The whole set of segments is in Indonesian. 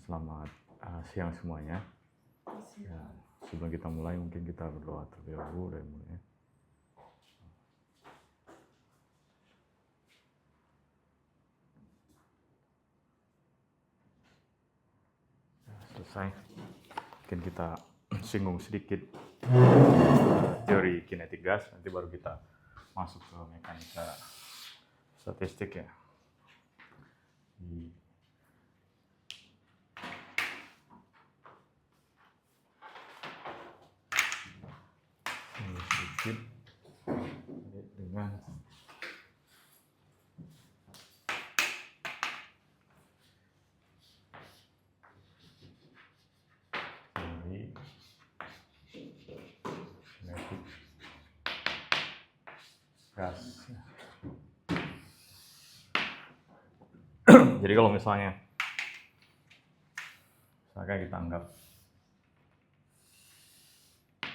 Selamat siang semuanya. Ya, sebelum kita mulai mungkin kita berdoa terlebih dahulu dan mulai. Selesai. Mungkin kita singgung sedikit teori kinetik gas, nanti baru kita masuk ke mekanika statistik ya. Sedikit dengan teori kinetik gas. Jadi kalau misalnya kita anggap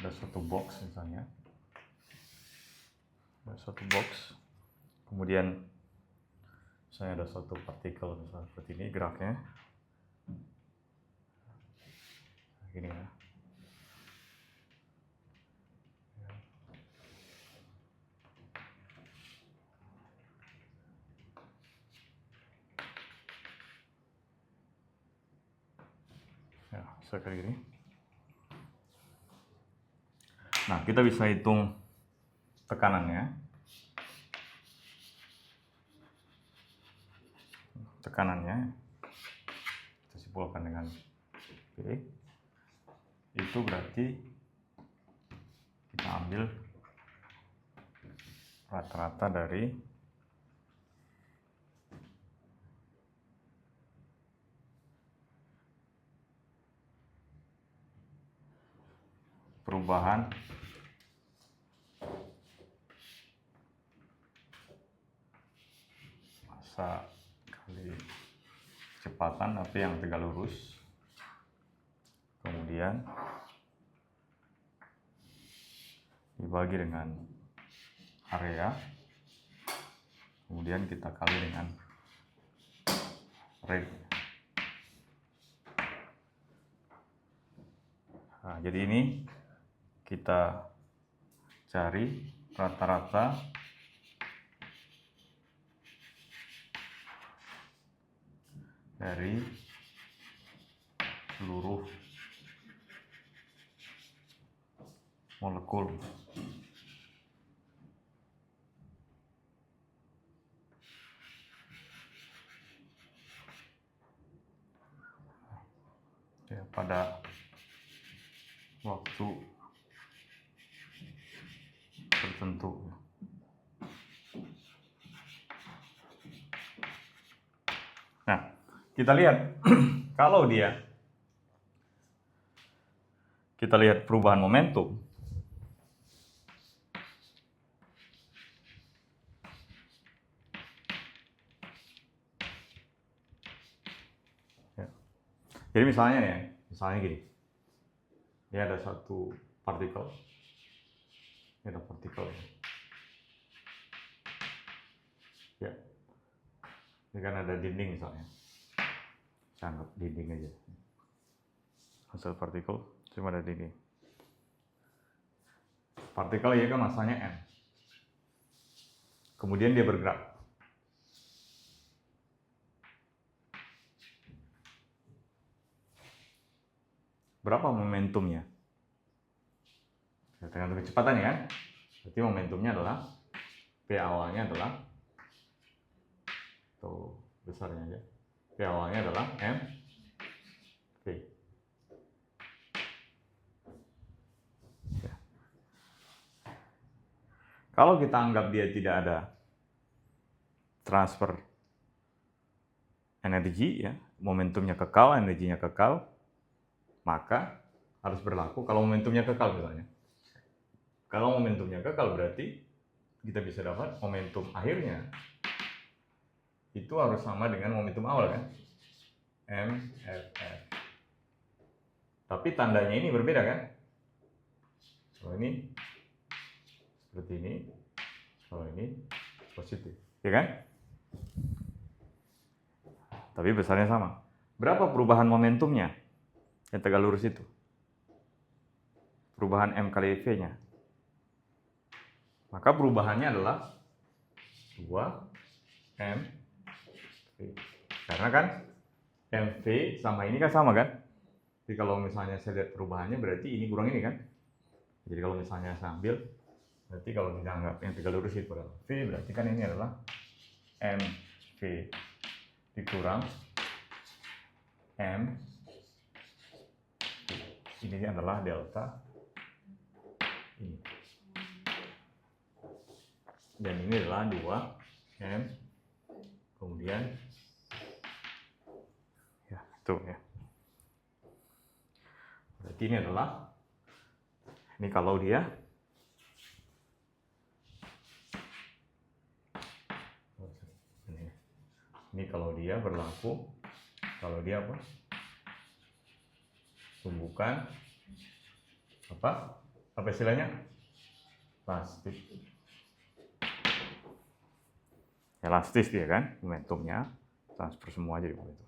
ada suatu box misalnya, ada suatu box, kemudian misalnya ada suatu partikel misalnya seperti ini geraknya, gini ya. Ya, seperti ini. Nah, kita bisa hitung tekanannya. Tekanannya kita simpulkan dengan P. Itu berarti kita ambil rata-rata dari perubahan massa kali kecepatan tapi yang tegak lurus, kemudian dibagi dengan area, kemudian kita kali dengan rate. Nah, jadi ini kita cari rata-rata dari seluruh molekul ya, pada waktu tertentu. Nah, kita lihat kalau kita lihat perubahan momentum. Ya. Jadi misalnya gini. Ini ada satu partikel. Ini ada partikel. Ya. Ini kan ada dinding misalnya. Saya anggap dinding aja. Hasil partikel cuma ada dinding. Partikel ya kan massanya M. Kemudian dia bergerak. Berapa momentumnya? Tergantung kecepatan ya. Berarti momentumnya adalah P awalnya adalah, atau besarnya aja, P awalnya adalah M P. Ya. Kalau kita anggap dia tidak ada transfer energi ya, momentumnya kekal, energinya kekal, maka harus berlaku kalau momentumnya kekal misalnya. Kalau momentumnya kekal berarti kita bisa dapat momentum akhirnya itu harus sama dengan momentum awal kan, MFF. Tapi tandanya ini berbeda kan. Kalau ini seperti ini, kalau ini positif, ya kan? Tapi besarnya sama. Berapa perubahan momentumnya yang tegak lurus itu? Perubahan M kali V-nya. Maka perubahannya adalah 2M V. Karena kan MV sama ini kan sama kan? Jadi kalau misalnya saya lihat perubahannya berarti ini kurang ini kan? Jadi kalau misalnya saya ambil, berarti kalau kita anggap yang tegak lurus itu adalah V, berarti kan ini adalah MV dikurang M. Ini adalah delta ini. Dan ini adalah 2M. Kemudian ya, itu ya. Berarti ini adalah, ini kalau dia ini kalau dia berlaku, kalau dia apa? Tumbukan apa istilahnya? Elastis. Elastis dia kan, momentumnya transfer semua jadi begitu.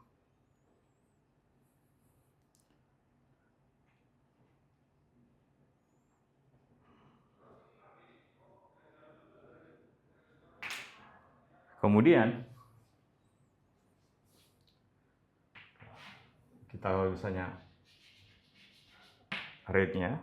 Kemudian kita misalnya rate-nya,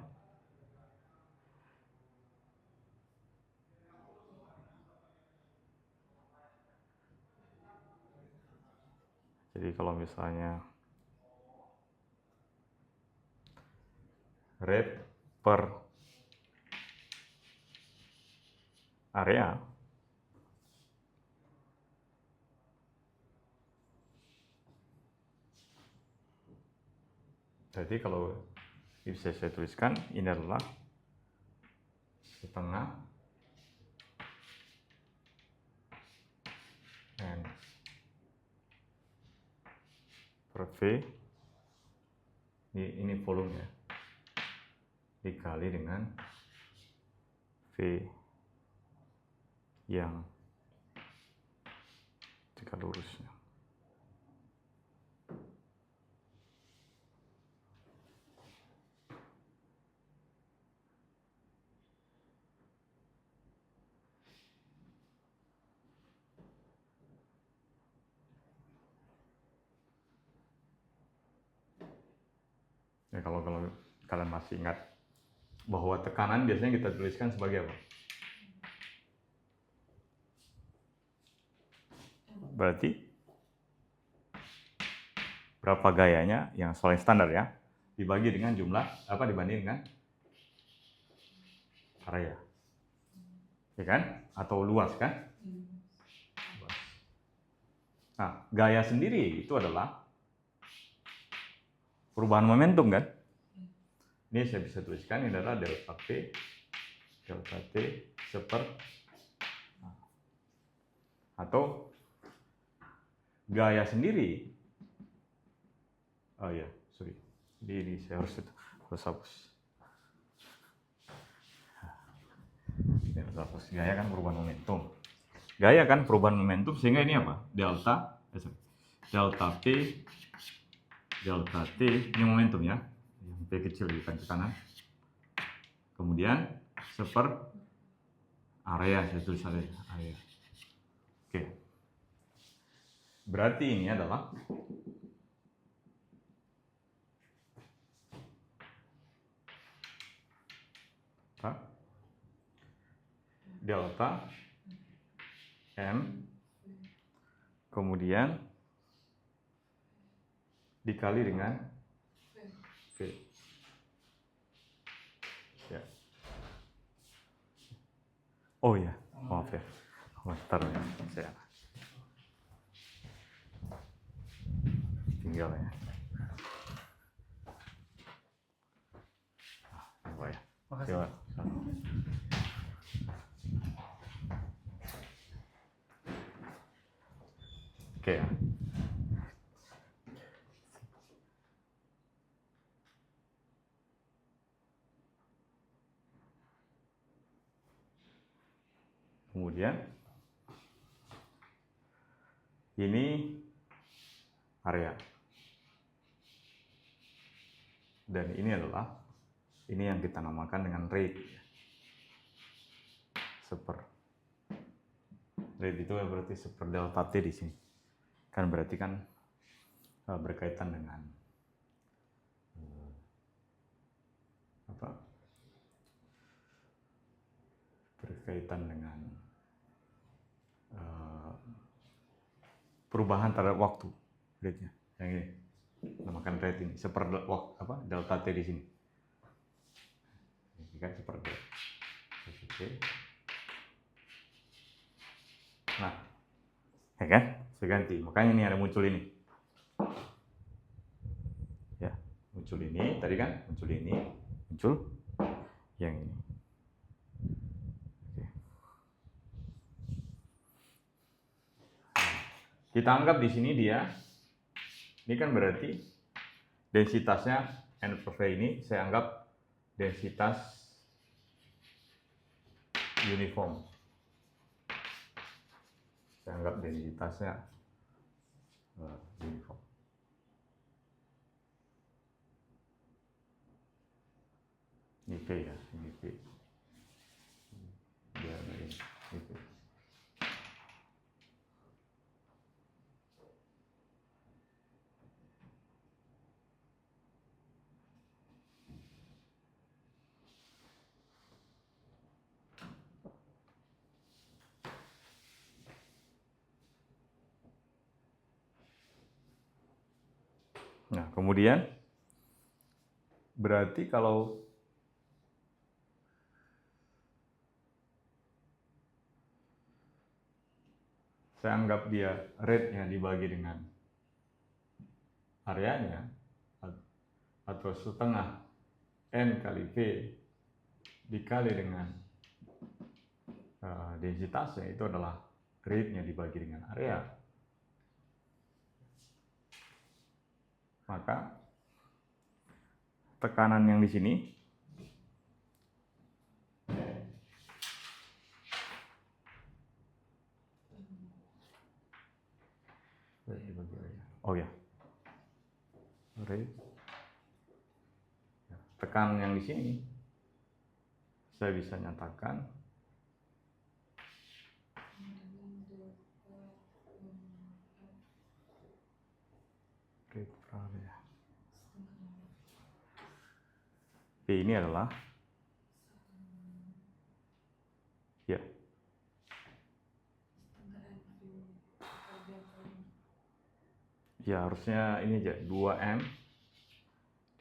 jadi kalau misalnya rate per area, jadi kalau bisa saya tuliskan ini adalah setengah N per V, ini volume ya, dikali dengan V yang tegak lurusnya. Ya, kalau kalian masih ingat bahwa tekanan biasanya kita tuliskan sebagai apa? Berarti berapa gayanya yang paling standar ya, dibagi dengan jumlah apa dibanding dengan area, ya kan? Atau luas kan? Nah, gaya sendiri itu adalah perubahan momentum kan? Ini saya bisa tuliskan ini adalah delta T seper, atau gaya sendiri. Oh ya, sorry. Ini saya harus hapus. Hapus. Gaya kan perubahan momentum. Gaya kan perubahan momentum, sehingga ini apa? Delta T ini momentum ya. Yang P kecil bukan tekanan. Kemudian seper area, saya tulis area. Oke. Berarti ini adalah delta M kemudian dikali dengan V. Ya. Oh ya, maaf ya. Bentar ya, saya tinggal ya. Apa ya? Makasih. Oke ya. Kemudian ini area. Dan ini yang kita namakan dengan rate. Rate itu berarti seper delta T di sini. Kan berarti kan berkaitan dengan berkaitan dengan perubahan terhadap waktu, rate-nya. Yang ini namakan rate ini seper delta T di sini. Ini kan seper delta. Oke. Nah, ya kan? Saya ganti. Makanya ini ada muncul ini. Ya, muncul ini tadi kan, muncul ini, muncul yang ini. Oke. Kita anggap di sini ini kan berarti densitasnya N per V ini saya anggap densitas uniform. Saya anggap densitasnya uniform. Ini V ya, ini V. Biar ini V. Nah, kemudian berarti kalau saya anggap dia rate-nya dibagi dengan areanya atau setengah N kali V dikali dengan densitasnya, itu adalah rate-nya dibagi dengan area. Maka tekanan yang di sini dibagi area. Oh ya, rate. Tekanan yang di sini saya bisa nyatakan rate per area. P ini adalah ya harusnya ini aja 2M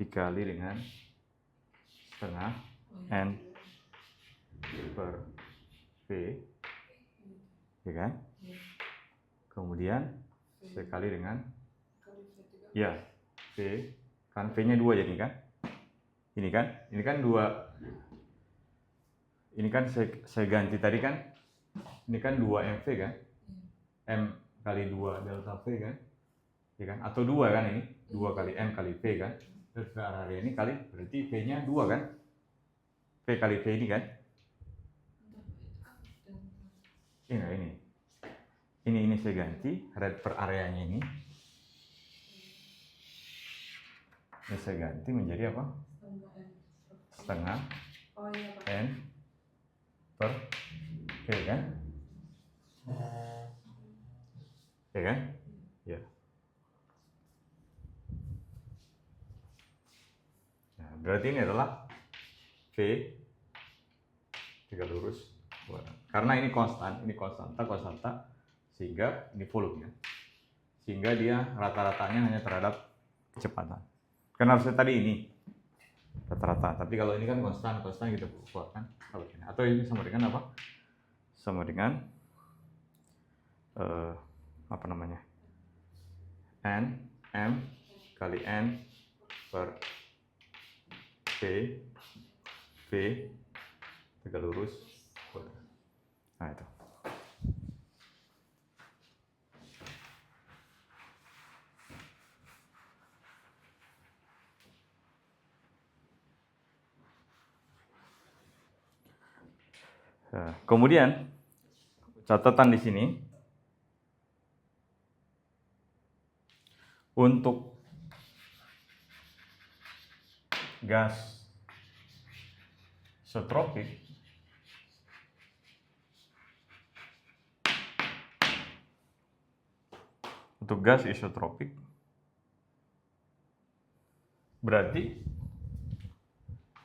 dikali dengan setengah N per V, ya kan? Kemudian saya kali dengan ya V, kan V-nya 2 jadi kan? Ini kan 2. Ini kan saya ganti tadi kan? Ini kan 2 MV kan? M kali 2 delta V kan? Ya kan? Atau 2 kan ini? 2 kali M kali V kan? Terus area ini kali berarti V-nya 2 kan? V kali V ini kan? Ini saya ganti rate per areanya ini. Ini saya ganti menjadi apa? Setengah N per V kan? Ya kan? Ya. Nah, berarti ini adalah V 3 lurus. Karena ini konstanta, sehingga ini volume ya. Sehingga dia rata-ratanya hanya terhadap kecepatan. Kan harusnya tadi ini rata-rata, tapi kalau ini kan konstan kita buatkan atau ini sama dengan apa? Sama dengan apa namanya? N M kali N per V 3 lurus. Nah itu. Nah, kemudian catatan di sini untuk gas isotropik berarti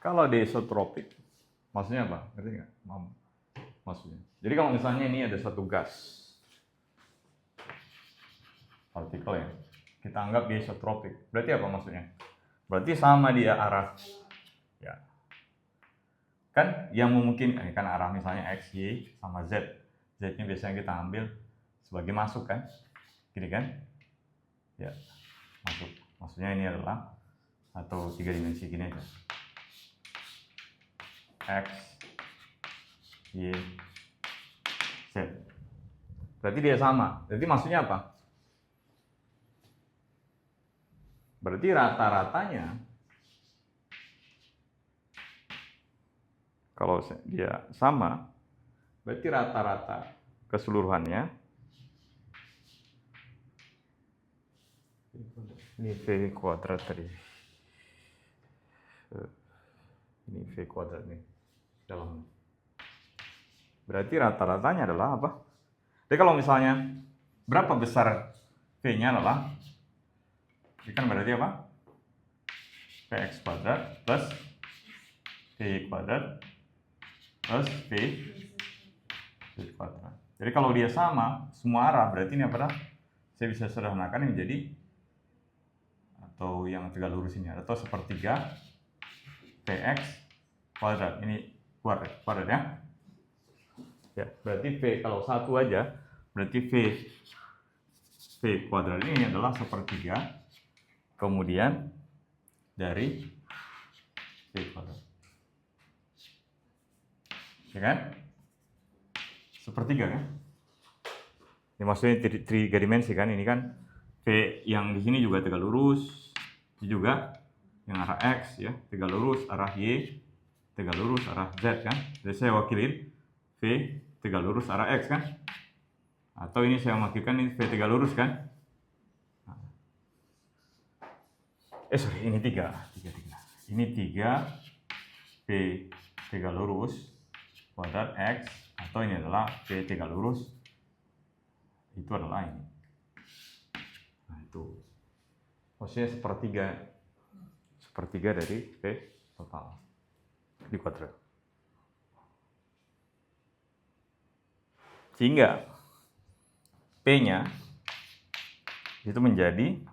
kalau dia isotropik, maksudnya apa? Ngerti nggak? Maksudnya. Jadi kalau misalnya ini ada satu gas partikel ya, kita anggap dia isotropik. Berarti apa maksudnya? Berarti sama dia arah, ya. Kan yang memungkinkan kan arah misalnya X, Y, sama Z. Z-nya biasanya kita ambil sebagai masuk kan? Gini kan? Ya, masuk. Maksudnya ini adalah atau 3 dimensi gini aja. X, Y, Z. Berarti dia sama. Berarti maksudnya apa? Berarti rata-ratanya kalau dia sama, berarti rata-rata keseluruhannya ini V kuadrat tadi. Ini V kuadrat nih dalam. Berarti rata-ratanya adalah apa? Jadi kalau misalnya berapa besar V-nya adalah, ini kan berarti apa? Vx kuadrat plus V kuadrat plus V kuadrat. Jadi kalau dia sama semua arah, berarti ini apa? Saya bisa sederhanakan menjadi, atau yang tegak lurus ini, atau sepertiga Vx kuadrat. Ini kuadrat ya. Ya, berarti V kalau satu aja, berarti V kuadrat ini adalah sepertiga kemudian dari V kuadrat. Ya kan? Sepertiga kan? Ini maksudnya 3 dimensi kan? Ini kan V yang di sini juga tegak lurus, ini juga yang arah X ya, tegak lurus, arah Y, tegak lurus, arah Z kan? Jadi saya wakilin V tegak lurus arah X kan? Atau ini saya wakilkan ini V tegak lurus kan? Ini 3. Ini 3 V tegak lurus kuadrat X, atau ini adalah V tegak lurus, itu adalah ini. Nah itu maksudnya sepertiga dari V total di kuadrat. Sehingga P-nya itu menjadi,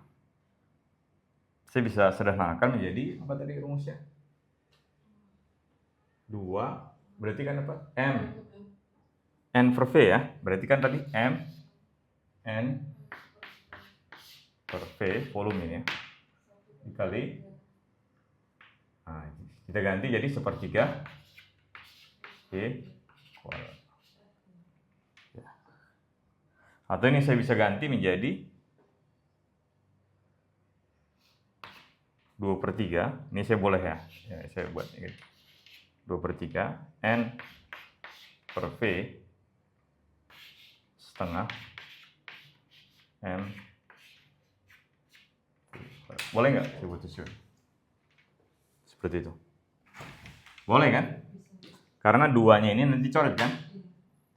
saya bisa sederhanakan menjadi apa tadi rumusnya? 2, berarti kan apa? M. N per V ya. Berarti kan tadi N per V volume ini ya. Dikali, nah, kita ganti jadi sepertiga V kuadrat. Ya. Atau ini saya bisa ganti menjadi 2/3. Ini saya boleh ya. Saya buat ini. 2/3 N per V setengah M. Boleh nggak saya buat seperti itu? Boleh kan? Karena duanya ini nanti coret kan?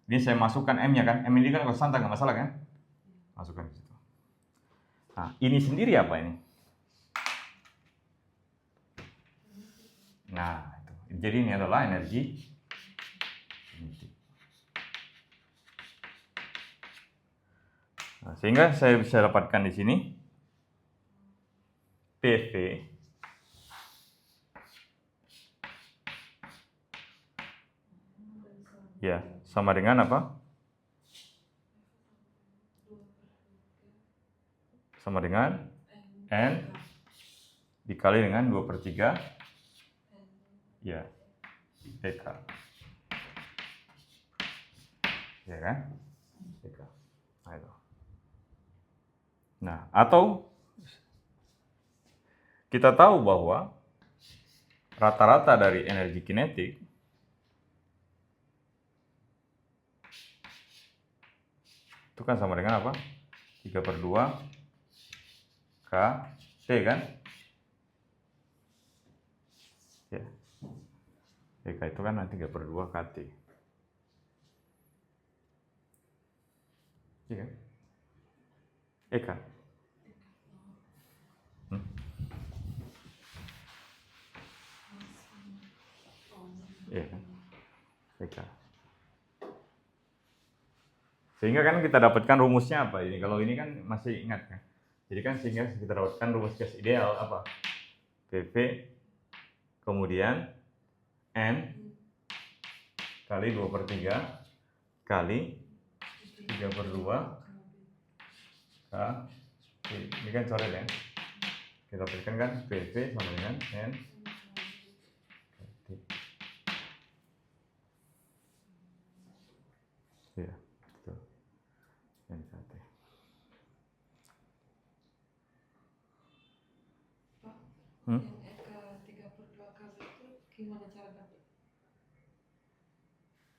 Ini saya masukkan M-nya kan? M ini kan konstanta, nggak masalah kan? Masukkan ke situ. Nah, ini sendiri apa ini? Nah, itu. Jadi ini adalah energi kinetik. Nah, sehingga saya bisa dapatkan di sini PV ya sama dengan apa? Sama dengan N dikali dengan 2/3 ya PK. Ya kan? PK. Nah, itu. Nah, atau kita tahu bahwa rata-rata dari energi kinetik itu kan sama dengan apa? 3/2 K T kan? Ya. EK itu kan nanti 3/2 KT. Iya kan? EK. Iya kan? EK. Sehingga kan kita dapatkan rumusnya apa ini? Kalau ini kan masih ingat kan? Jadi kan sehingga kita dapatkan rumus gas ideal apa? PV kemudian N kali 2/3 kali 3/2 K. Ini kan coret ya. Kita dapatkan kan PV sama dengan N. Ya, betul. NKT. Yang EK 3/2 KB itu gimana cara dapat?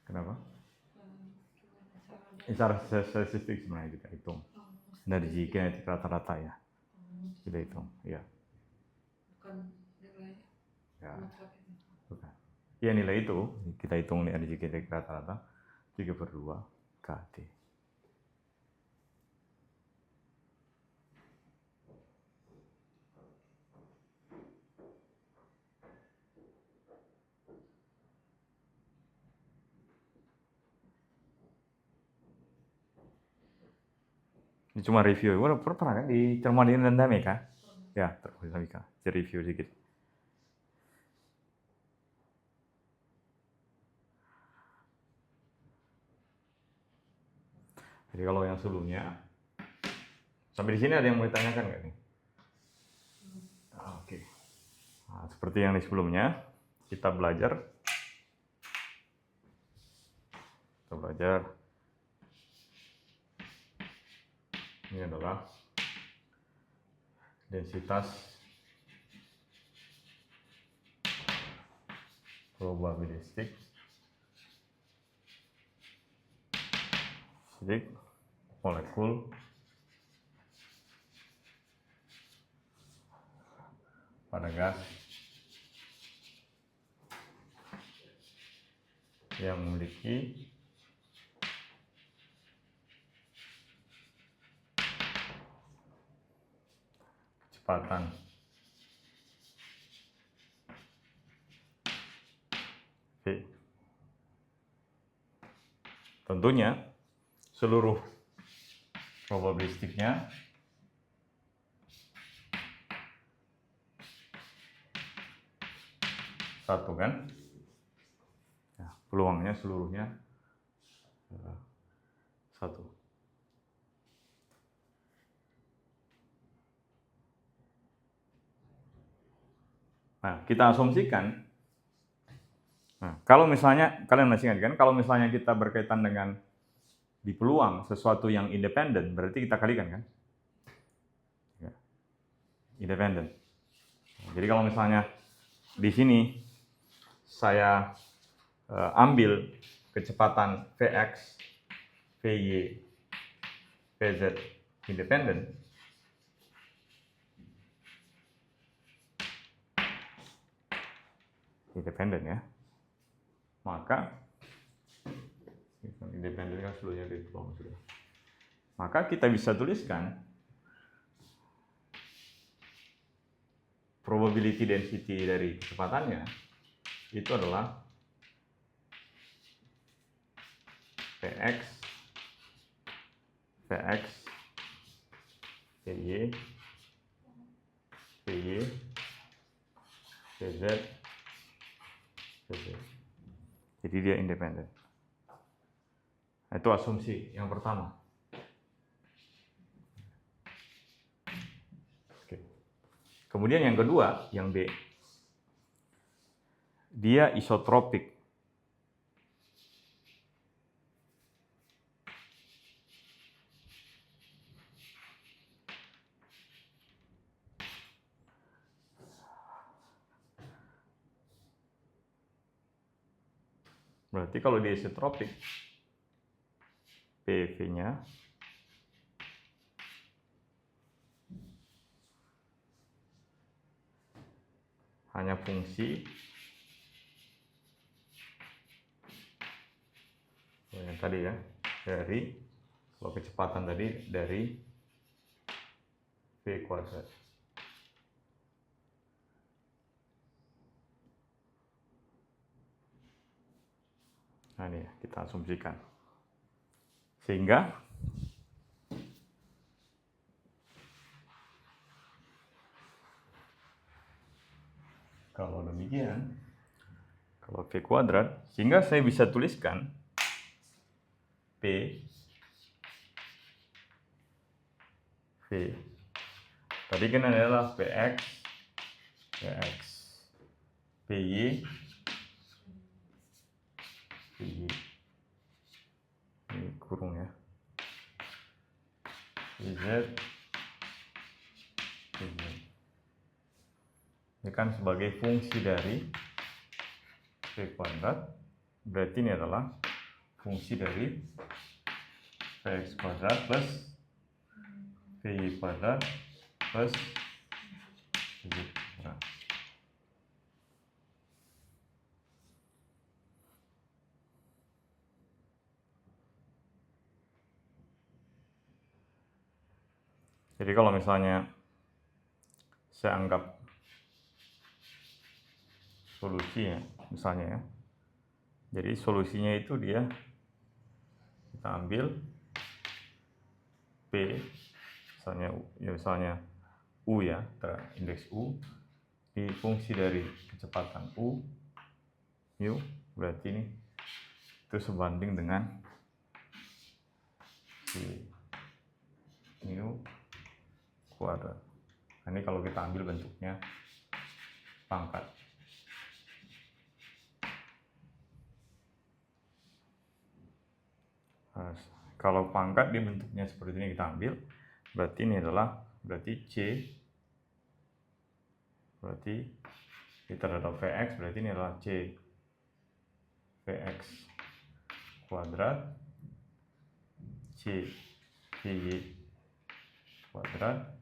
Kenapa? Gimana cara dapat? Secara statistik sebenarnya kita hitung. Energi kinetik rata-rata ya. Kita hitung, ya. Bukan nilai Ya. mutlak itu. Bukan. Ya nilai itu kita hitung energi kinetik rata-rata 3/2 KT. Ini cuma review. Pernah kan di termodinamika dan dinamika? Ya, termodinamika. Jadi review sedikit. Jadi kalau yang sebelumnya, sampai di sini ada yang mau ditanyakan nggak nih? Oke. Nah, seperti yang di sebelumnya, kita belajar ini adalah densitas probabilistik molekul pada gas yang memiliki kecepatan V. Tentunya seluruh probabilistiknya satu kan? Ya, peluangnya seluruhnya satu. Nah, kita asumsikan. Nah, kalau misalnya kalian masih ingat kan, kalau misalnya kita berkaitan dengan di peluang sesuatu yang independen, berarti kita kalikan kan? Ya. Independen. Jadi kalau misalnya di sini saya ambil kecepatan Vx, Vy, Vz independen, ya, maka independen kan seluruhnya di peluang sudah. Maka kita bisa tuliskan probability density dari kecepatannya itu adalah Vx, Vy, Vz, Vz. Jadi dia independen. Itu asumsi yang pertama. Oke. Kemudian yang kedua, yang B, dia isotropik. Berarti kalau dia isotropik, PV-nya hanya fungsi tadi ya, dari kalau kecepatan tadi dari V kuadrat. Nah ini ya, kita asumsikan. Sehingga kalau demikian, kalau V kuadrat, sehingga saya bisa tuliskan P V tadi kan adalah Px Py ini kurung ya, Pz ini kan sebagai fungsi dari V kuadrat, berarti ini adalah fungsi dari Vx kuadrat plus Vy kuadrat plus Vz kuadrat. Jadi kalau misalnya saya anggap solusinya, misalnya ya, jadi solusinya itu dia kita ambil P, misalnya U ya, indeks U di fungsi dari kecepatan U mu, berarti ini itu sebanding dengan si mu kuadrat. Nah, ini kalau kita ambil bentuknya pangkat. Nah, kalau pangkat di bentuknya seperti ini kita ambil, berarti ini adalah C, berarti kita ada Vx, berarti ini adalah C Vx kuadrat C Vy kuadrat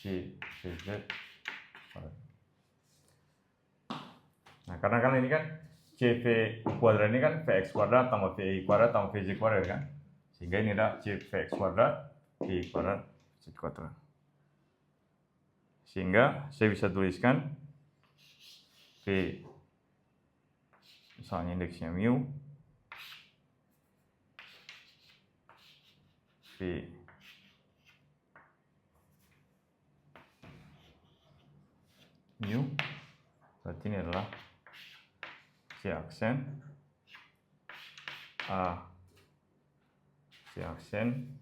C Vz kuadrat. Nah, karena kan ini kan CV kuadrat ini kan Vx kuadrat tambah Vi kuadrat tambah Vz kuadrat kan, sehingga ini ada C Vx kuadrat Vi kuadrat Z kuadrat. Sehingga saya bisa tuliskan V, misalnya indeksnya mu, V mu, berarti ini adalah C aksen A, C aksen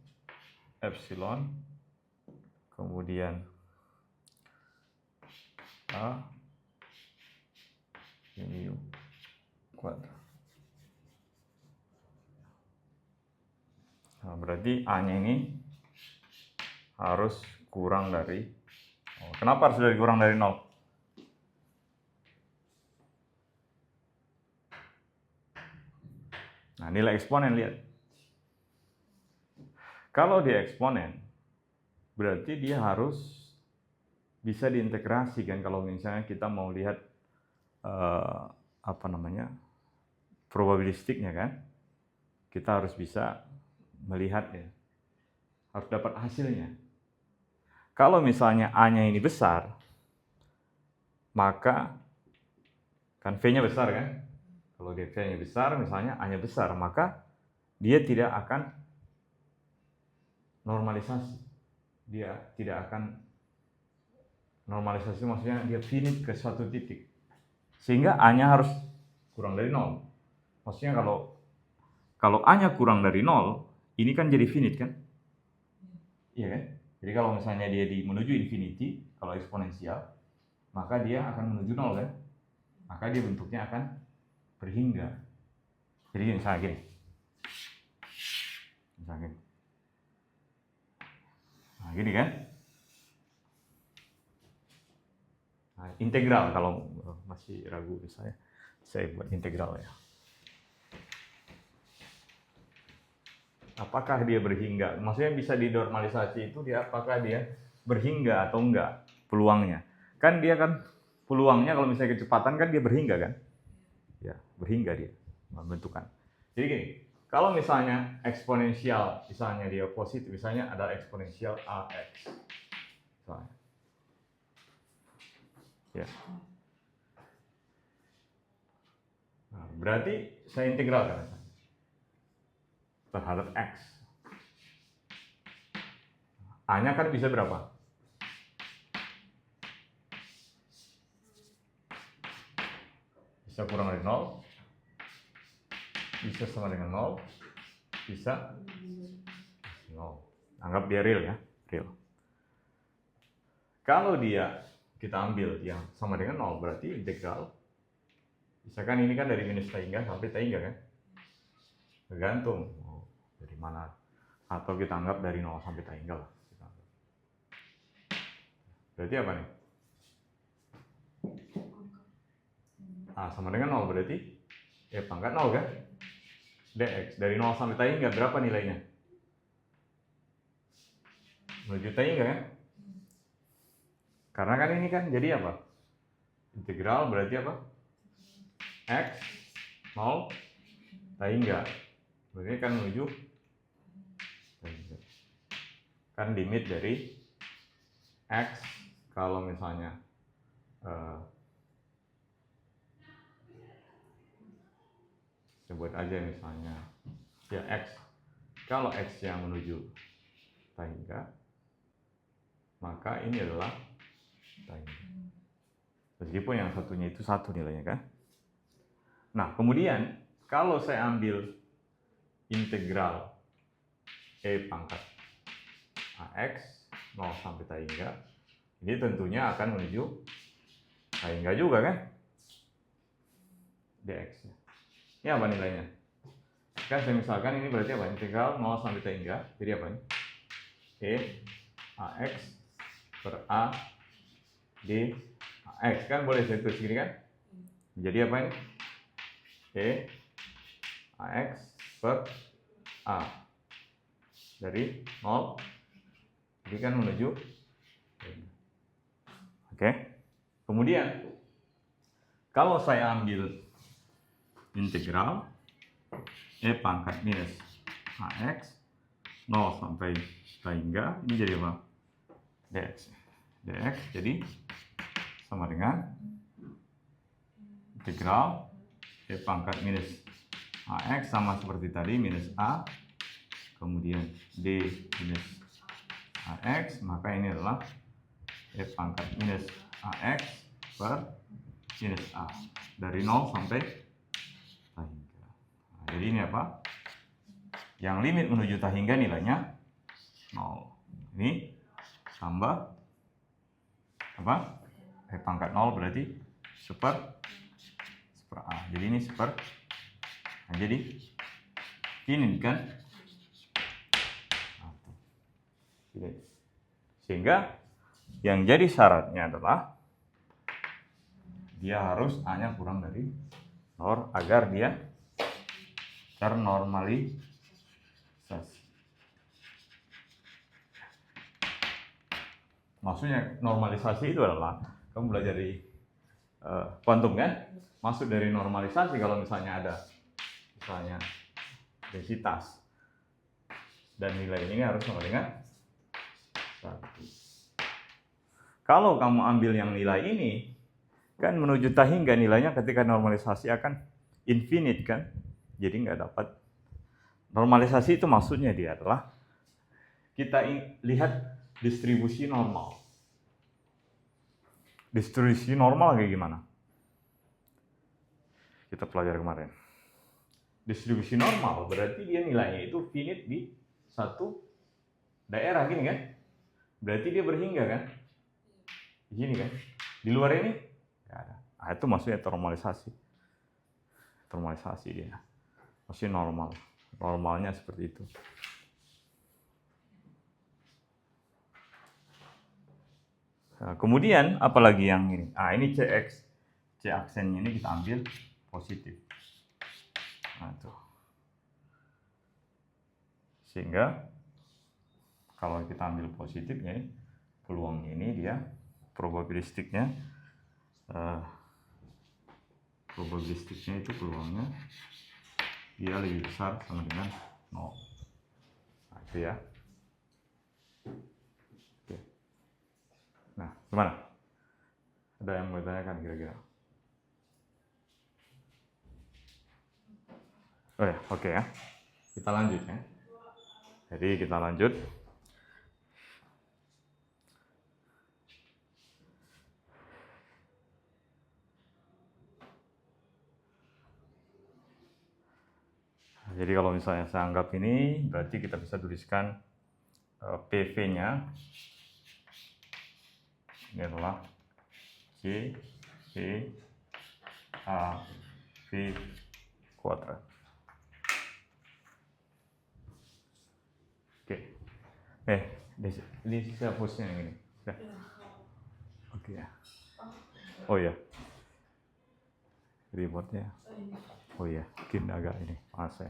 epsilon, kemudian A mu kuadrat. Nah, berarti A-nya ini harus kurang dari, kenapa harus kurang dari 0? Nah, nilai eksponen, lihat. Kalau dia eksponen, berarti dia harus bisa diintegrasi kan, kalau misalnya kita mau lihat probabilistiknya kan, kita harus bisa melihat ya, harus dapat hasilnya. Kalau misalnya A-nya ini besar, maka kan V-nya besar kan. Kalau dia V-nya besar, misalnya A-nya besar, maka dia tidak akan normalisasi. Dia tidak akan normalisasi, maksudnya dia finite ke suatu titik. Sehingga A-nya harus kurang dari 0. Maksudnya kalau A-nya kurang dari 0, ini kan jadi finite kan? Iya kan? Jadi kalau misalnya dia menuju infinity, kalau eksponensial, maka dia akan menuju 0 kan? Maka dia bentuknya akan berhingga. Jadi misalnya gini. Nah, gini kan? Nah, integral, kalau masih ragu saya buat integral ya. Apakah dia berhingga? Maksudnya bisa dinormalisasi itu dia apakah dia berhingga atau enggak peluangnya? Kan dia kan peluangnya kalau misalnya kecepatan kan dia berhingga kan? Ya, berhingga dia membentukkan. Jadi gini, Kalau misalnya eksponensial, misalnya dia positif, misalnya ada eksponensial AX. Misalnya. Ya. Nah, berarti saya integralkan terhadap X. A-nya kan bisa berapa? Bisa kurang dari 0, bisa sama dengan 0, bisa 0. Anggap dia real ya, real. Kalau dia kita ambil yang sama dengan 0, berarti integral. Misalkan ini kan dari minus tahingga sampai tahingga kan? Tergantung dari mana. Atau kita anggap dari 0 sampai tahingga lah. Berarti apa nih? A sama dengan 0 berarti pangkat 0 kan? Dx dari 0 sampai tahingga berapa nilainya? Menuju tahingga kan? Karena kan ini kan jadi apa? Integral berarti apa? X 0 tahingga. Berarti kan menuju tahingga. Kan limit dari X kalau misalnya sebut aja misalnya ya X, kalau X yang menuju tahingga maka ini adalah tahingga, meskipun yang satunya itu 1 nilainya kan. Nah kemudian kalau saya ambil integral E pangkat AX 0 sampai tahingga, ini tentunya akan menuju tahingga juga kan, dx. Ini apa nilainya? Kan saya misalkan ini berarti apa? Integral 0 sampai tahingga. Jadi apa ini? E AX per A D AX. Kan boleh saya tulis gini kan? Jadi apa ini? E AX per A dari 0. Jadi kan menuju. Oke. Kemudian kalau saya ambil integral E pangkat minus AX 0 sampai tahingga, ini jadi apa? Dx. Dx jadi sama dengan integral E pangkat minus AX sama seperti tadi, minus A, kemudian D minus AX, maka ini adalah E pangkat minus AX per minus A dari 0 sampai tahingga. Nah, jadi ini apa? Yang limit menuju tahingga nilainya 0. Ini tambah apa? E pangkat 0 berarti seper A. Jadi ini seper. Nah, jadi ini kan. Sehingga yang jadi syaratnya adalah dia harus A-nya kurang dari 0 agar dia ternormalisasi. Maksudnya normalisasi itu adalah kamu belajar di kuantum kan? Maksud dari normalisasi kalau misalnya ada misalnya densitas dan nilai ini harus sama dengan 1. Kalau kamu ambil yang nilai ini kan menuju tahingga nilainya ketika normalisasi akan infinite kan? Jadi nggak dapat. Normalisasi itu maksudnya dia adalah kita lihat distribusi normal. Distribusi normal kayak gimana? Kita pelajari kemarin. Distribusi normal berarti dia nilainya itu finite di satu daerah gini kan? Berarti dia berhingga kan? Gini kan? Di luar ini nggak ada. Nah, itu maksudnya normalisasi. Normalisasi dia. Maksudnya normal. Normalnya seperti itu. Nah, kemudian apalagi yang ini? Ah, ini CX. C aksennya ini kita ambil positif. Nah, tuh. Sehingga kalau kita ambil positifnya, peluangnya ini dia probabilistiknya itu peluangnya dia lebih besar sama dengan 0. Nah, itu ya. Oke. Nah, gimana? Ada yang mau tanyakan kira-kira? Oh ya, oke ya. Kita lanjut ya. Jadi kita lanjut. Jadi kalau misalnya saya anggap ini, berarti kita bisa tuliskan PV-nya. Ini adalah J, V, A, V kuadrat. Oke. Ini saya hapusnya yang ini. Sudah. Oke ya. Oh ya. Remote-nya. Oh iya, mungkin agak ini, maaf saya.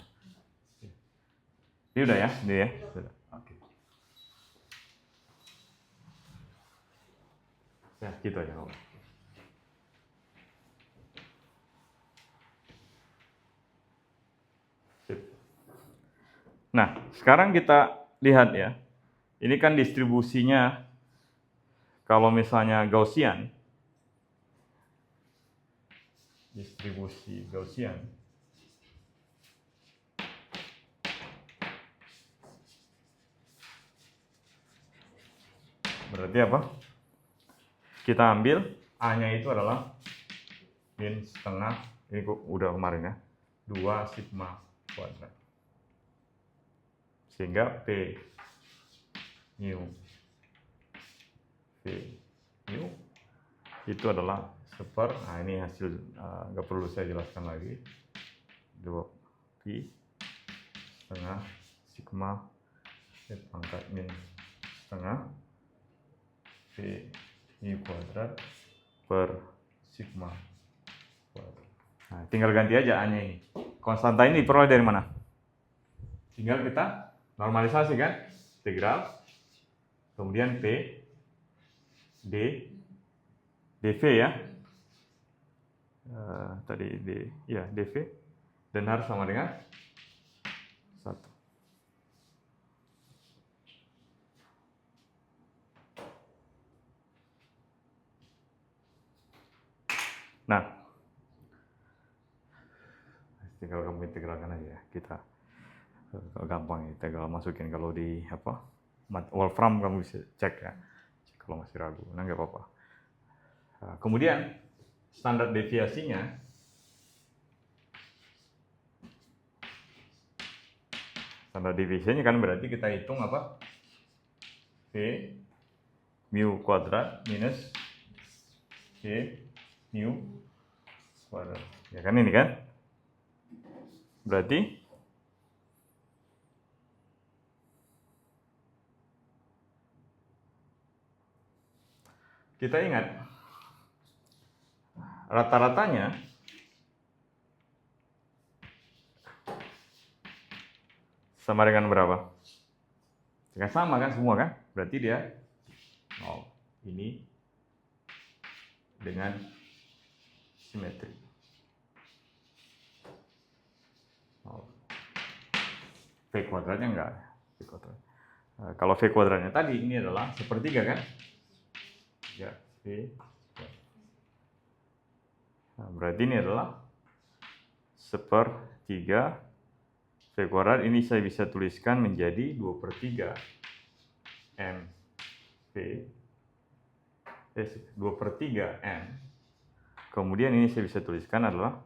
Ini udah ya, ini ya, sudah. Oke. Ya, gitu aja kalau. Sip. Nah, sekarang kita lihat ya. Ini kan distribusinya kalau misalnya Gaussian. Distribusi Gaussian. Berarti apa? Kita ambil A-nya itu adalah min setengah, ini udah kemarin ya, 2 sigma kuadrat. Sehingga P mu V mu itu adalah seper, nah ini hasil, nggak perlu saya jelaskan lagi, 2 pi setengah sigma pangkat min setengah V mu kuadrat per sigma kuadrat. Nah, tinggal ganti aja A-nya ini. Konstanta ini diperoleh dari mana? Tinggal kita normalisasi kan? Integral, kemudian P, D, dV ya. Tadi D, ya dV, dan harus sama dengan 1. Nah, tinggal kamu integralkan aja ya. Kita gampang integral masukin, kalau di apa Wolfram kamu bisa cek ya, kalau masih ragu, nah nggak apa-apa. Nah, kemudian standar deviasinya kan berarti kita hitung apa, V mu kuadrat minus V mu kuadrat, ya kan, ini kan berarti kita ingat rata-ratanya sama dengan berapa? Ya sama kan semua kan? Berarti dia 0. Ini dengan simetri. 0. V kuadratnya enggak. V kuadrat. Kalau V kuadratnya tadi ini adalah sepertiga kan? Ya, V. Nah, berarti ini adalah sepertiga V kuadrat. Ini saya bisa tuliskan menjadi 2/3 mV, 2/3 m. Kemudian ini saya bisa tuliskan adalah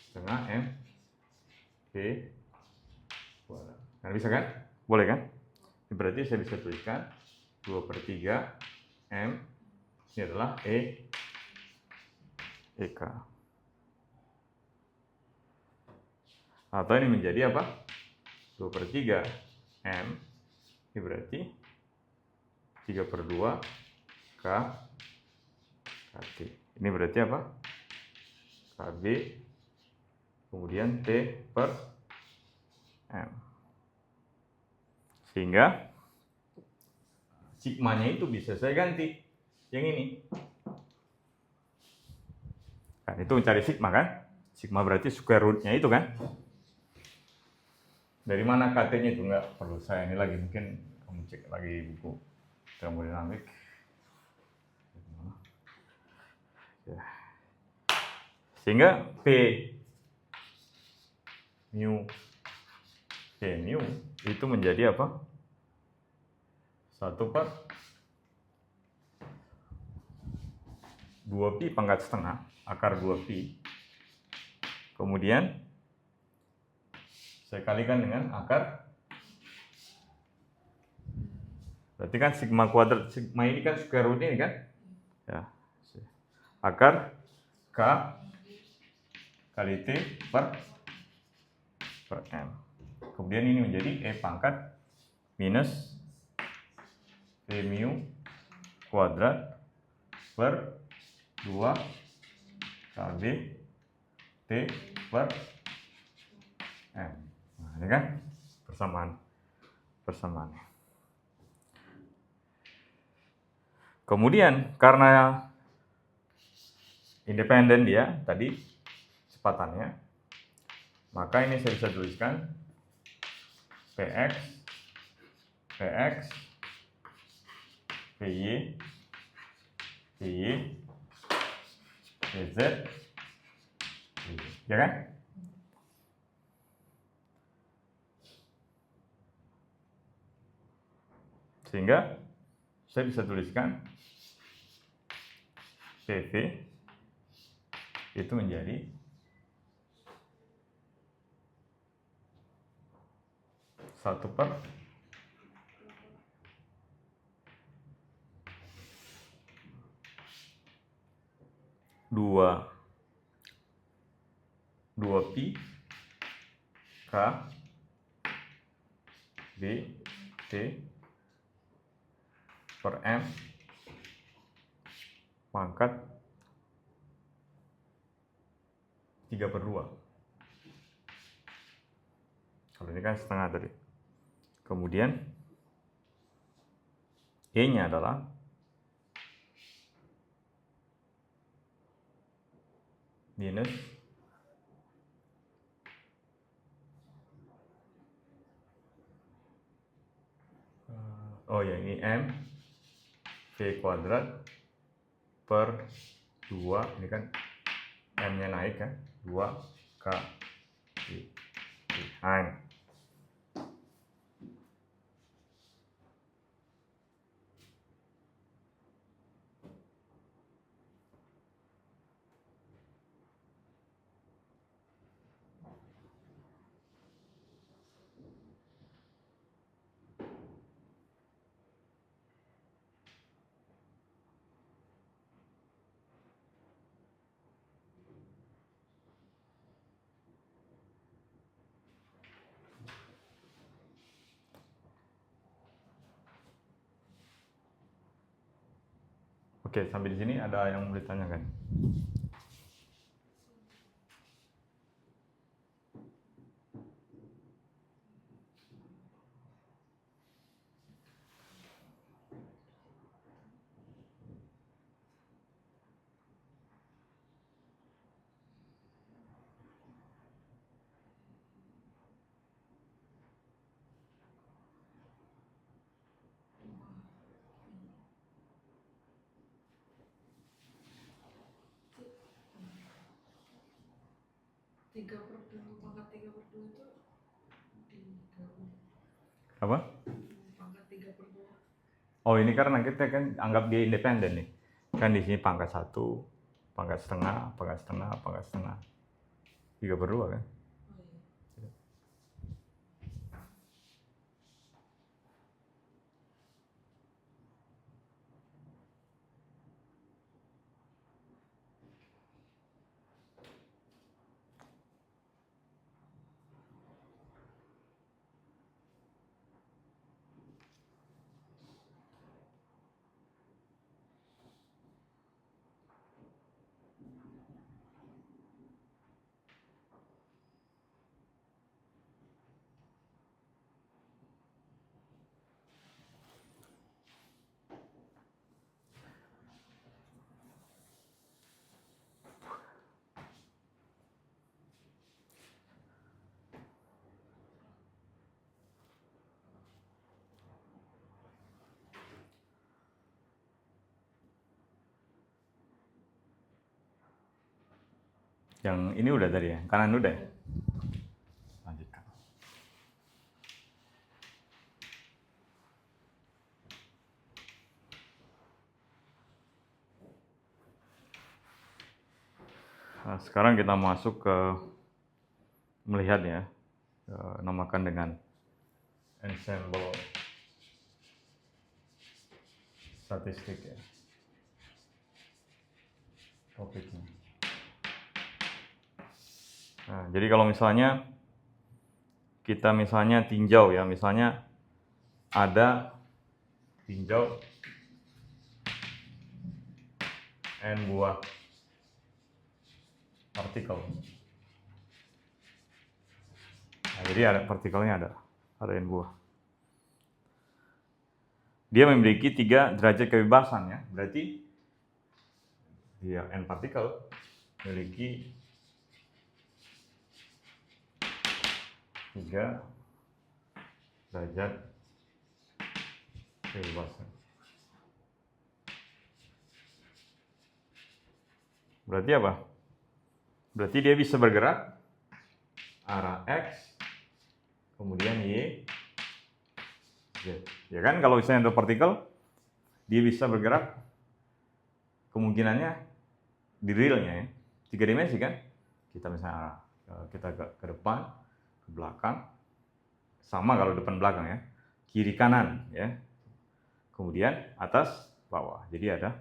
setengah m V kuadrat. Nah, bisa kan? Boleh kan? Berarti saya bisa tuliskan 2/3 m, ini adalah EK. Atau ini menjadi apa? 2/3 M, ini berarti 3/2 KT. Ini berarti apa? KB, kemudian T per M. Sehingga sigmanya itu bisa saya ganti yang ini. Kan itu mencari sigma kan? Sigma berarti square root-nya itu kan? Dari mana KT-nya itu nggak perlu saya ini lagi, mungkin kamu cek lagi buku termodinamik. Ya. Sehingga P mu itu menjadi apa? 1/2pi pangkat setengah akar 2pi. Kemudian saya kalikan dengan akar. Berarti kan sigma kuadrat, sigma ini kan square root ini kan? Ya. Akar K kali T per M. Kemudian ini menjadi E pangkat minus P mu kuadrat per 2 kali T per M. Nah, ini kan persamaannya. Kemudian karena independen dia tadi kecepatannya, maka ini saya bisa tuliskan Px, Py, Pz, ya kan? Sehingga saya bisa tuliskan PV itu menjadi 1/2 pi K B T per M pangkat 3/2. Kalau ini kan setengah tadi. Kemudian E-nya adalah minus ya ini M V kuadrat per 2, ini kan M-nya naik kan, 2 K B. Nah, ini. Oke, sampai di sini ada yang mau ditanyakan? Pangkat 3/2 itu digabung. Apa? Pangkat 3/2. Oh, ini karena kita kan anggap dia independen nih. Kan di sini pangkat 1, pangkat setengah, pangkat setengah, pangkat setengah. 3/2 kan? Oh iya. Yang ini udah tadi ya, kanan udah ya. Lanjutkan. Nah, sekarang kita masuk ke melihat ya, namakan dengan ensemble statistik ya, topiknya. Nah, jadi kalau misalnya kita tinjau ya, misalnya ada tinjau n buah partikel. Nah, jadi ada partikelnya ada n buah. Dia memiliki 3 derajat kebebasan ya, berarti dia n partikel memiliki 3 derajat kebebasan. Berarti apa? Berarti dia bisa bergerak arah X, kemudian Y, Z. Ya kan, kalau misalnya untuk partikel, dia bisa bergerak kemungkinannya di realnya ya, 3 dimensi kan. Kita misalnya kita ke depan, ke belakang, sama kalau depan belakang ya, kiri kanan ya, kemudian atas bawah, jadi ada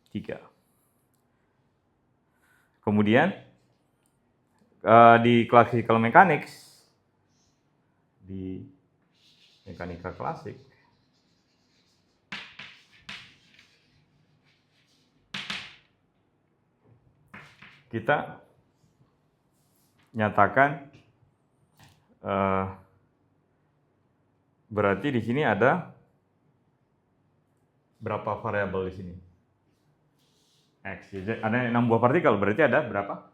3. Kemudian di classical mechanics, di mekanika klasik, kita nyatakan berarti di sini ada berapa variabel di sini? X, ada 6 buah partikel, berarti ada berapa?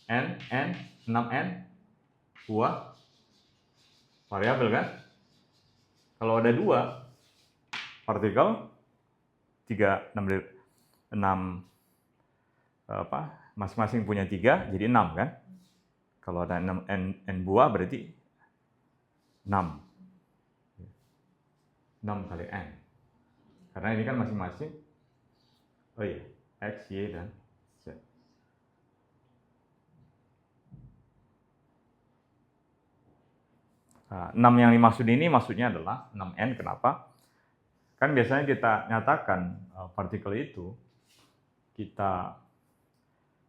N, 6N buah variabel kan? Kalau ada 2 partikel, 6 masing-masing punya 3, jadi 6 kan? Kalau ada 6 N buah berarti 6 kali N. Karena ini kan masing-masing, X, Y, dan Z. Nah, 6 yang dimaksud ini maksudnya adalah 6N, kenapa? Kan biasanya kita nyatakan partikel itu kita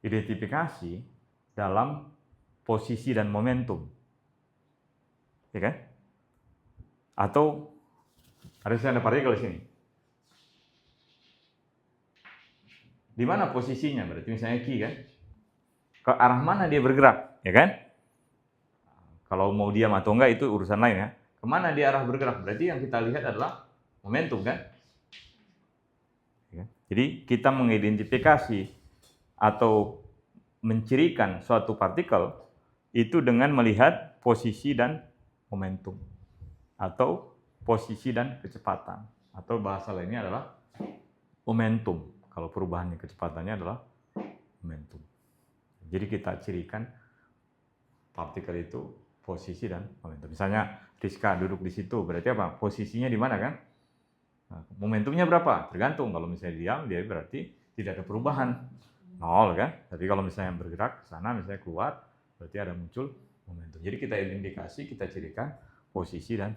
identifikasi dalam posisi dan momentum. Ya kan? Atau harusnya ada partikel di sini. Di mana posisinya? Berarti misalnya Q kan? Ke arah mana dia bergerak, ya kan? Kalau mau diam atau enggak itu urusan lain ya. Kemana dia arah bergerak? Berarti yang kita lihat adalah momentum kan? Jadi kita mengidentifikasi atau mencirikan suatu partikel itu dengan melihat posisi dan momentum, atau posisi dan kecepatan, atau bahasa lainnya adalah momentum. Kalau perubahannya kecepatannya adalah momentum. Jadi kita cirikan partikel itu posisi dan momentum. Misalnya Rizka duduk di situ, berarti apa? Posisinya di mana kan? Nah, momentumnya berapa? Tergantung. Kalau misalnya diam, dia berarti tidak ada perubahan, 0 kan? Tapi kalau misalnya bergerak ke sana, misalnya keluar, berarti ada muncul momentum. Jadi kita identifikasi, kita cirikan posisi dan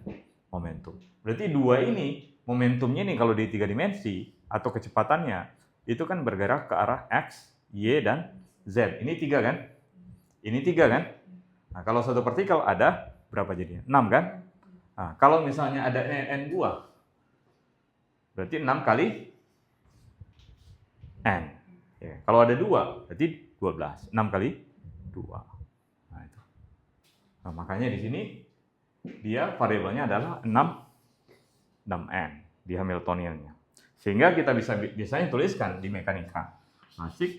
momentum. Berarti 2 ini, momentumnya nih kalau di 3 dimensi atau kecepatannya, itu kan bergerak ke arah X, Y, dan Z. Ini 3 kan? Ini 3 kan? Nah, kalau satu partikel ada berapa jadinya? 6 kan? Nah, kalau misalnya ada N buah, berarti 6 kali N. Ya. Kalau ada 2, berarti 12. 6 kali 2. Nah, itu. Nah, makanya di sini dia variabelnya adalah 6N di Hamiltoniannya. Sehingga kita bisa biasanya tuliskan di mekanika klasik,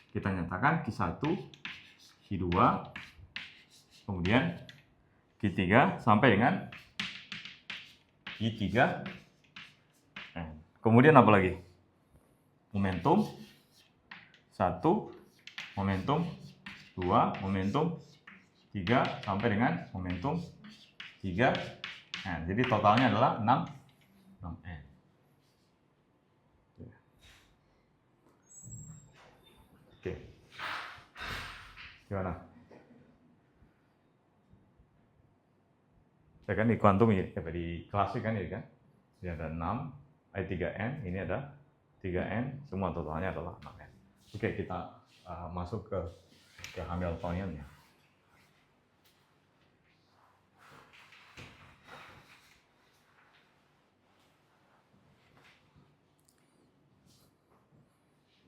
kita nyatakan Q1, Q2, kemudian Q3 sampai dengan Q3. Kemudian apa lagi? Momentum 1, momentum 2 momentum 3 sampai dengan momentum 3 N. Jadi totalnya adalah 6 N. Oke. Gimana? Ya kan di kuantum ya, di klasik kan ya kan? Ini ada 6, 3N, ini ada 3N, semua totalnya adalah 6N. Oke, kita masuk ke Hamiltonian ya.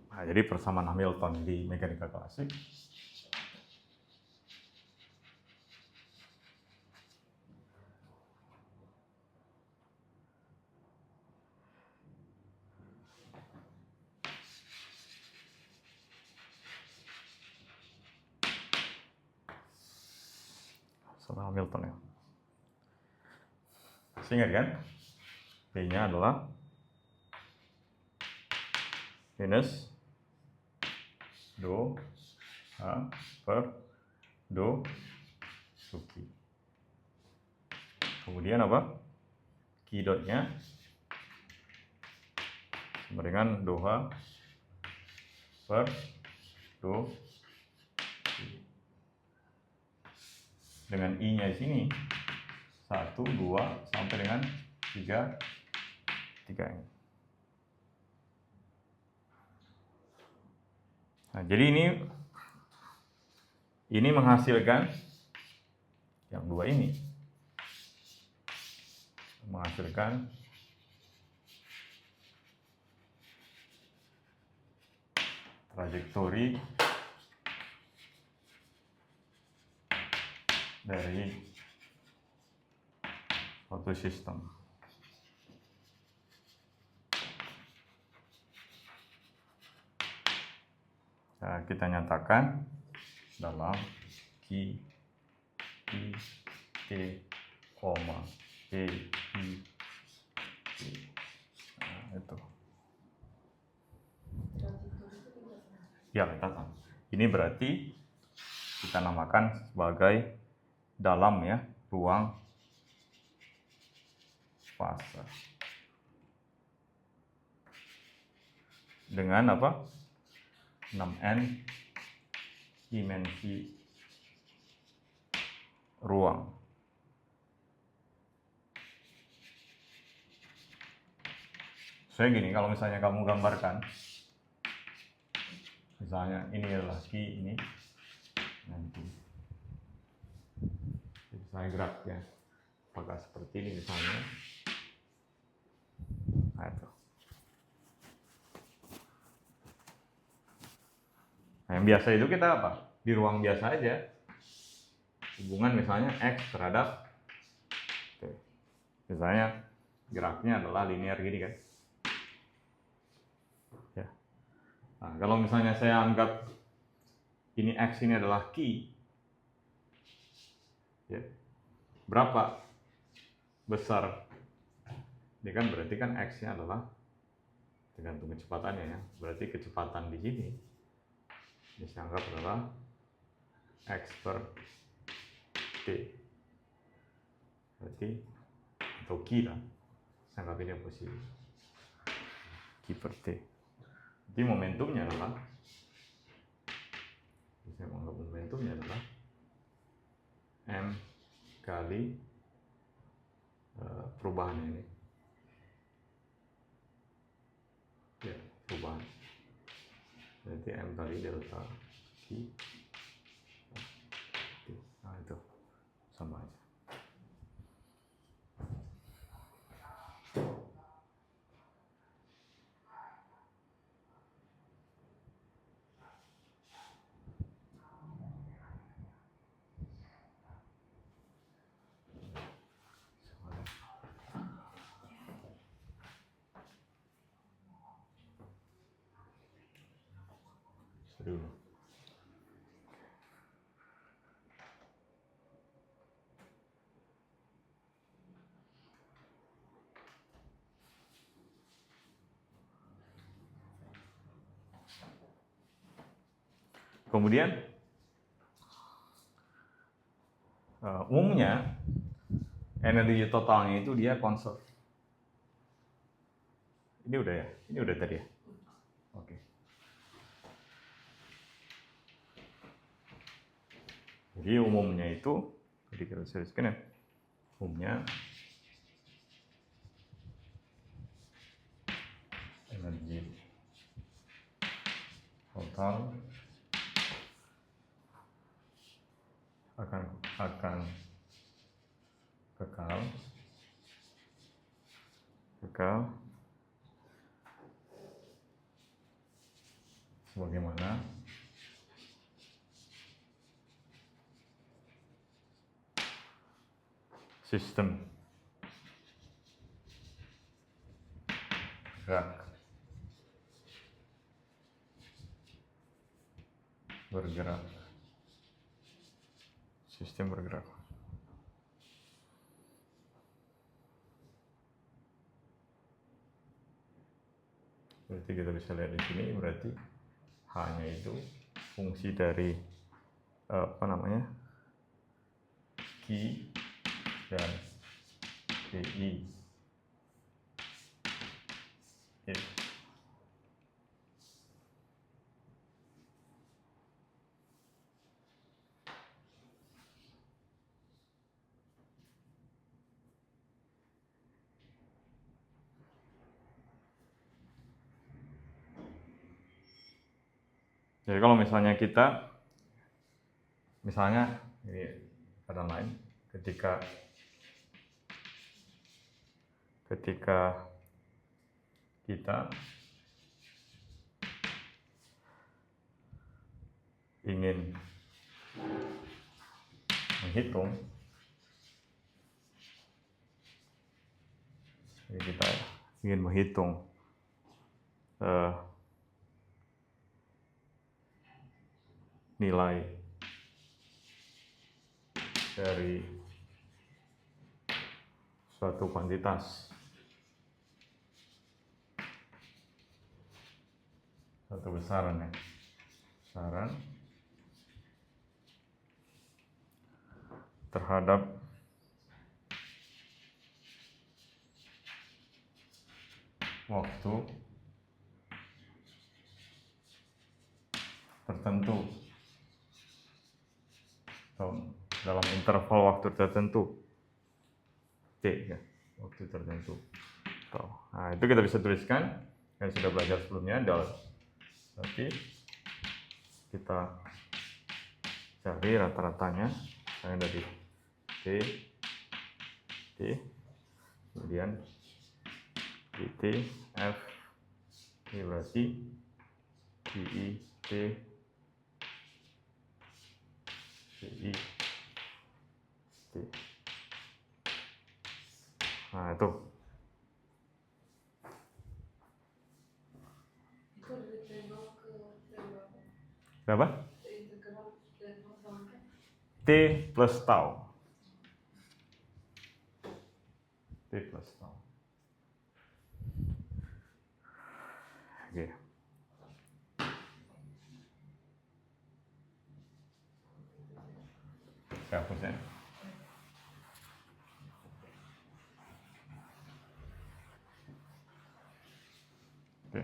Nah, jadi persamaan Hamilton di mekanika klasik sama Hamilton ya. Ingat kan? P-nya adalah minus do H per do Q. Kemudian apa? Q dotnya sama dengan do H per do Q. Dengan I-nya di sini 1, 2 sampai dengan 3 ini. Nah, jadi ini menghasilkan yang dua ini menghasilkan trajektori dari suatu sistem. Nah, kita nyatakan dalam Q, I, T, koma, E, I, T. Nah, itu. Ya, kita ini berarti kita namakan sebagai dalam ya, ruang fase. Dengan apa? 6N dimensi ruang. Saya gini, kalau misalnya kamu gambarkan, misalnya ini adalah Q, ini nanti saya gerak ya, apakah seperti ini misalnya. Nah, itu. Nah, yang biasa itu kita apa? Di ruang biasa aja. Hubungan misalnya X terhadap T. Misalnya geraknya adalah linear gini kan. Ya. Nah, kalau misalnya saya anggap ini X ini adalah Q, ya, berapa besar? Ini kan berarti kan X-nya adalah tergantung kecepatannya ya. Berarti kecepatan di sini ini saya anggap adalah X per T. Berarti atau Q lah. Saya anggap ini posisi Q per T. Jadi momentumnya adalah, saya menganggap momentumnya adalah M kali perubahan ini. Ya, perubahan. Berarti M kali delta Q. Nah, itu sama aja. Dulu. Kemudian umumnya energi totalnya itu dia conserve. Ini udah ya? Ini udah tadi ya? Oke. Jadi umumnya itu, jadi kita seriuskan ya, umumnya energi total akan kekal sebagaimana sistem bergerak. Sistem bergerak. Berarti kita bisa lihat di sini, berarti H-nya itu fungsi dari Q dan PI. Jadi kalau misalnya ini ada lain, ketika kita ingin menghitung, nilai dari suatu kuantitas, satu besaran terhadap waktu tertentu atau dalam interval waktu tertentu T ya, waktu tertentu. Nah, itu kita bisa tuliskan yang sudah belajar sebelumnya. Berarti kita cari rata-ratanya dari T, kemudian dt F, ini berarti PI T PI T. Nah itu dari T0 ke T0. berapa? Integral T0 sampai T plus tau. T plus tau. Oke. Saya hapus ya. Oke.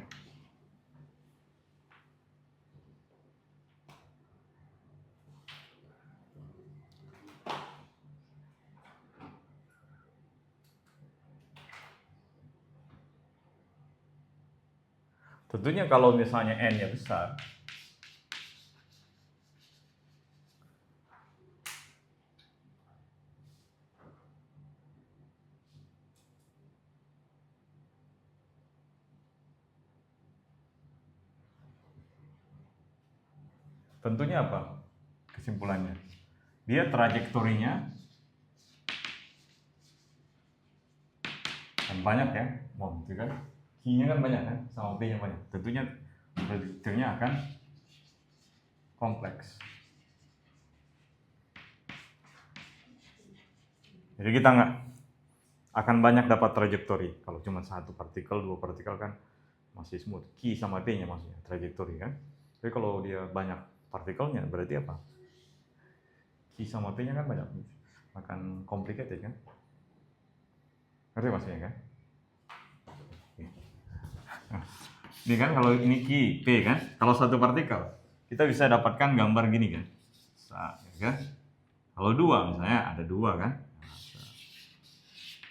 Tentunya kalau misalnya N-nya besar, tentunya apa kesimpulannya? Dia trajektorinya kan banyak ya, itu kan Q-nya kan banyak kan, sama P-nya banyak. Tentunya trajektorinya akan kompleks. Jadi kita nggak akan banyak dapat trajektori. Kalau cuma satu partikel, dua partikel kan masih smooth. Q sama T-nya maksudnya trajektori kan. Tapi kalau dia banyak partikelnya berarti apa? Q sama T-nya kan banyak. akan complicated kan? Ngerti maksudnya kan? Ini kan kalau ini Q, P kan? Kalau satu partikel, kita bisa dapatkan gambar gini kan? Ya kan? Kalau dua misalnya ada dua kan?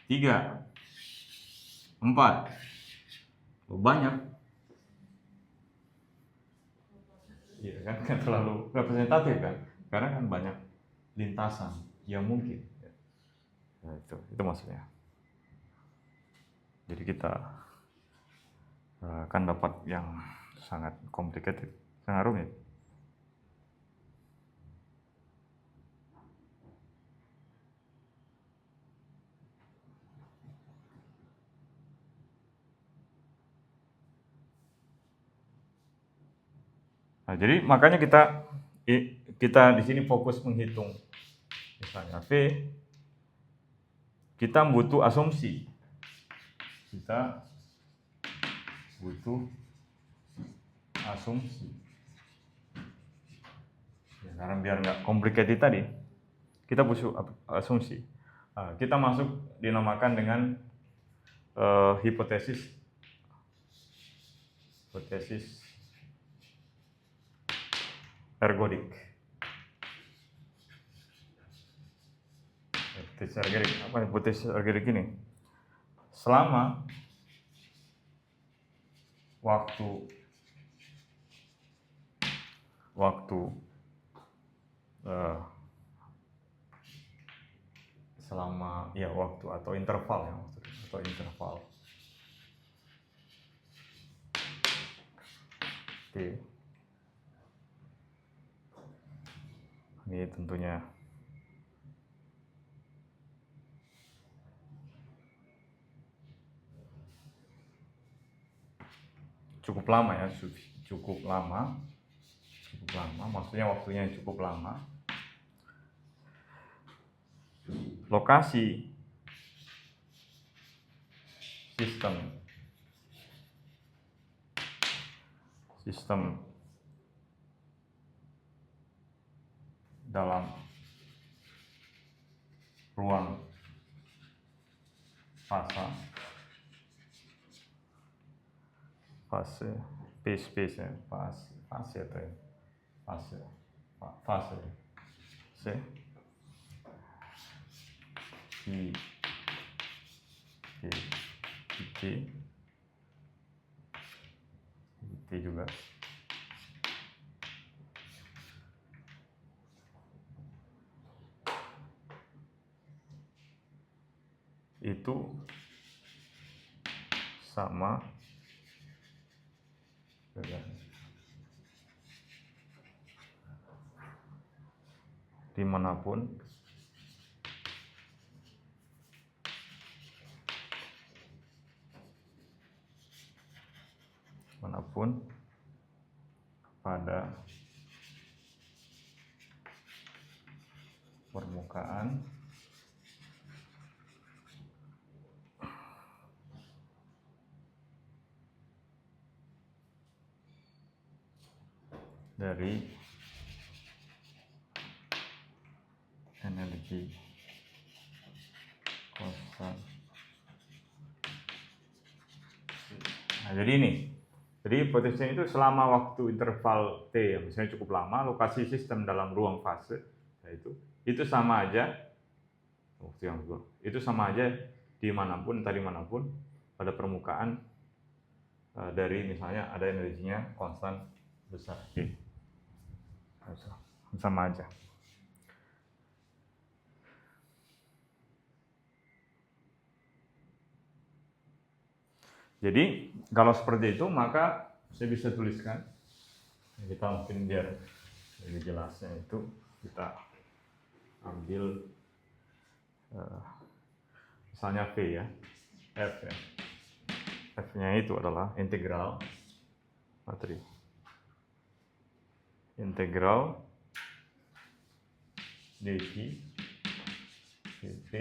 3, 4, banyak. Iya kan? Kan terlalu representatif kan? Karena kan banyak lintasan yang mungkin. Nah, itu maksudnya. Jadi kita akan dapat yang sangat complicated, sangat rumit. Nah, jadi makanya kita di sini fokus menghitung misalnya V, kita butuh asumsi. Kita butuh asumsi. Ya, karena biar nggak complicated tadi, kita butuh asumsi. Nah, kita masuk dinamakan dengan hipotesis ergodik. Apa hipotesis ergodik ini? Selama waktu atau interval ya, atau interval. Oke. Ini tentunya cukup lama ya, cukup lama, maksudnya waktunya cukup lama. Lokasi sistem dalam ruang fase T juga. Itu sama dengan dimanapun pada permukaan dari energi konstan. Nah, jadi hipotesisnya itu selama waktu interval T, misalnya cukup lama, lokasi sistem dalam ruang fase, itu sama aja, itu sama aja dimanapun, pada permukaan dari misalnya ada energinya konstan besar. Sama aja. Jadi kalau seperti itu maka saya bisa tuliskan, kita mungkin biar lebih jelasnya itu kita ambil misalnya V ya, F ya. F-nya itu adalah integral materi. Integral dt dt,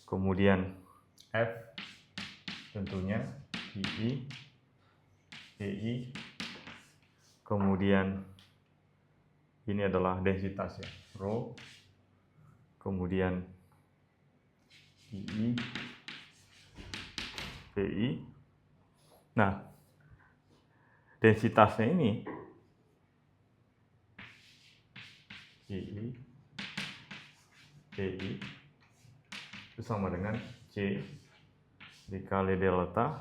kemudian F tentunya dI, kemudian ini adalah densitas ya, rho, kemudian II, PI. Nah, densitasnya ini II, PI itu sama dengan C dikali delta